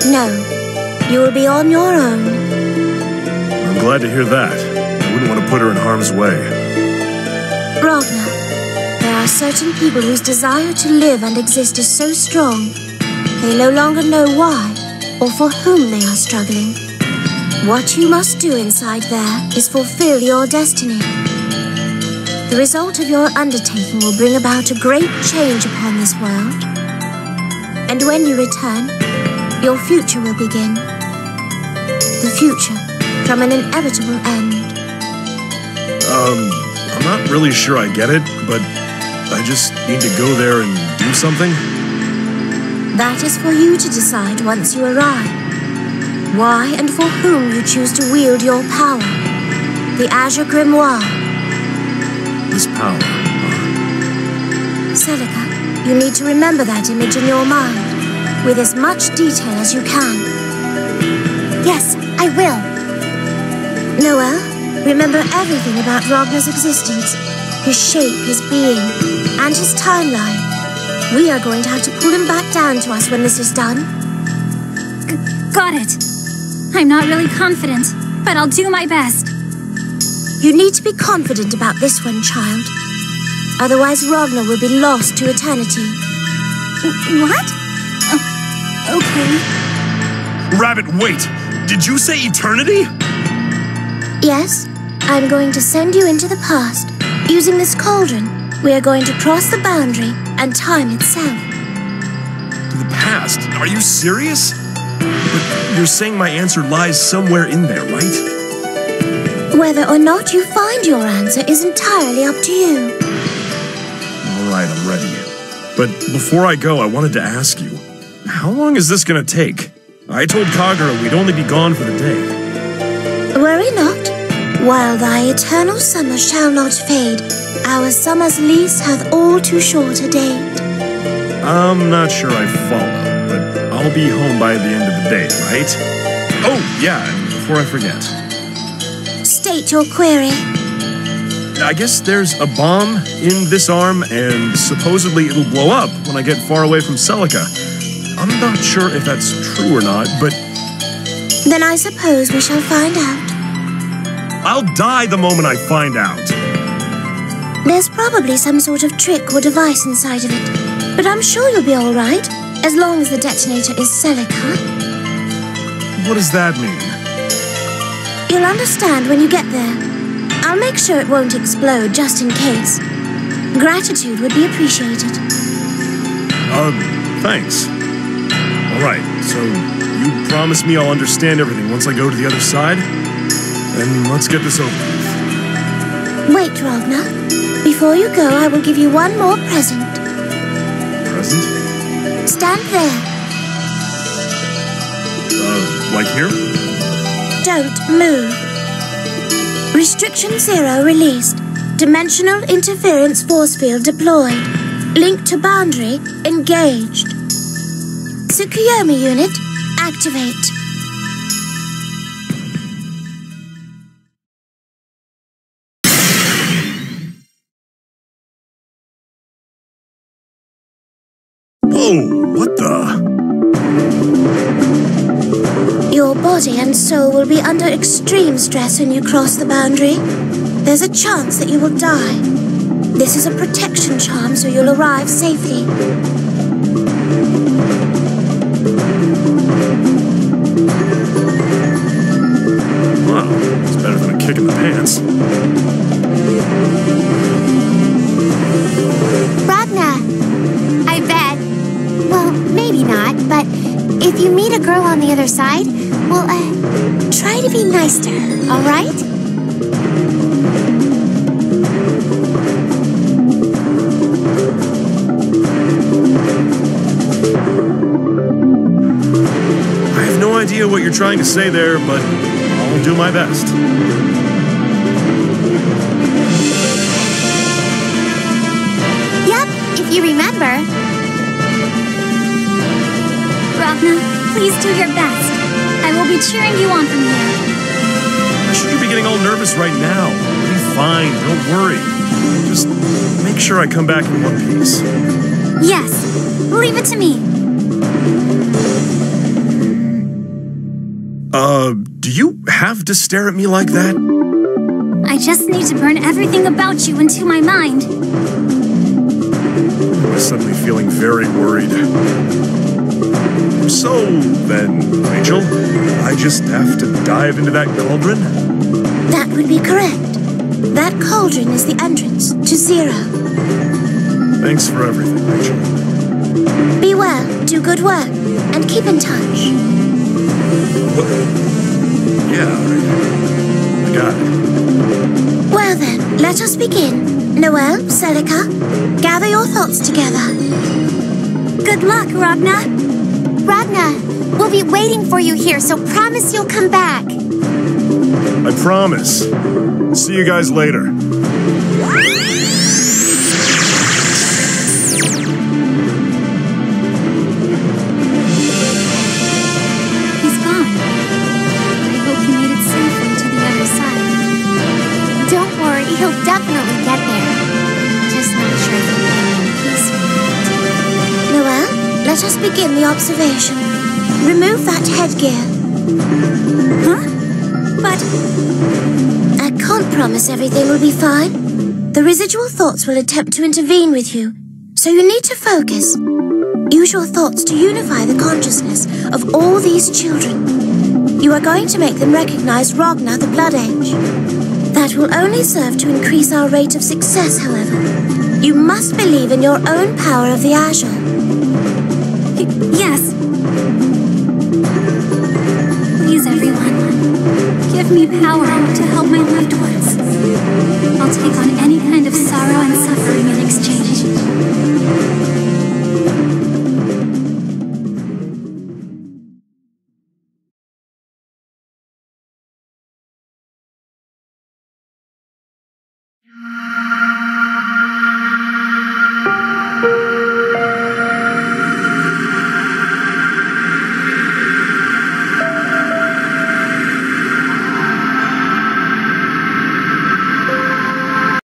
No, you will be on your own. I'm glad to hear that. I wouldn't want to put her in harm's way. Ragnar, there are certain people whose desire to live and exist is so strong, they no longer know why or for whom they are struggling. What you must do inside there is fulfill your destiny. The result of your undertaking will bring about a great change upon this world. And when you return, your future will begin. The future from an inevitable end. I'm not really sure I get it, but I just need to go there and do something? That is for you to decide once you arrive. Why and for whom you choose to wield your power. The Azure Grimoire. This power. Celica, you need to remember that image in your mind, with as much detail as you can. Yes, I will. Noel, remember everything about Ragnar's existence, his shape, his being, and his timeline. We are going to have to pull him back down to us when this is done. Got it. I'm not really confident, but I'll do my best. You need to be confident about this one, child. Otherwise, Ragnar will be lost to eternity. What? Okay. Rabbit, wait! Did you say eternity? Yes, I'm going to send you into the past. Using this cauldron, we are going to cross the boundary and time itself. To the past? Are you serious? But you're saying my answer lies somewhere in there, right? Whether or not you find your answer is entirely up to you. All right, I'm ready. But before I go, I wanted to ask you, how long is this gonna take? I told Kagura we'd only be gone for the day. Worry not. While thy eternal summer shall not fade, our summer's lease hath all too short a date. I'm not sure I follow, but I'll be home by the end of the day, right? Oh, yeah, and before I forget. State your query. I guess there's a bomb in this arm, and supposedly it'll blow up when I get far away from Celica. I'm not sure if that's true or not, but... Then I suppose we shall find out. I'll die the moment I find out. There's probably some sort of trick or device inside of it, but I'm sure you'll be all right, as long as the detonator is Celica. What does that mean? You'll understand when you get there. I'll make sure it won't explode just in case. Gratitude would be appreciated. Thanks. All right, so you promise me I'll understand everything once I go to the other side? Then let's get this over with. Wait, Ragnar. Before you go, I will give you one more present. Present? Stand there. Like here? Don't move. Restriction 0 released. Dimensional interference force field deployed. Link to boundary engaged. Tsukuyomi unit, activate. Whoa, what the? Your body and soul will be under extreme stress when you cross the boundary. There's a chance that you will die. This is a protection charm, so you'll arrive safely. Wow, it's better than a kick in the pants. Ragnar, I bet. Well, maybe not, but if you meet a girl on the other side, well, try to be nice to her, all right? I have no idea what you're trying to say there, but I'll do my best. Yep, if you remember. Ragnar, please do your best. I will be cheering you on from here. Why should you be getting all nervous right now? You'll be fine, don't worry. Just make sure I come back in one piece. Yes, leave it to me. Do you have to stare at me like that? I just need to burn everything about you into my mind. I'm suddenly feeling very worried. So then, Rachel, I just have to dive into that cauldron? That would be correct. That cauldron is the entrance to Zero. Thanks for everything, Rachel. Be well, do good work, and keep in touch. What? Yeah, I got it. Well then, let us begin. Noel, Celica, gather your thoughts together. Good luck, Ragna. Ragna, we'll be waiting for you here, so promise you'll come back. I promise. See you guys later. He's gone. I hope he made it safely to the other side. Don't worry, he'll definitely get there. Just not sure if he'll get in peace or not. Noel, let us begin the observation. Remove that headgear. Huh? But I can't promise everything will be fine. The residual thoughts will attempt to intervene with you, so you need to focus. Use your thoughts to unify the consciousness of all these children. You are going to make them recognize Ragna, the Blood Age. That will only serve to increase our rate of success, however. You must believe in your own power of the Azure. Yes. Please, everyone. Give me power to help my loved ones.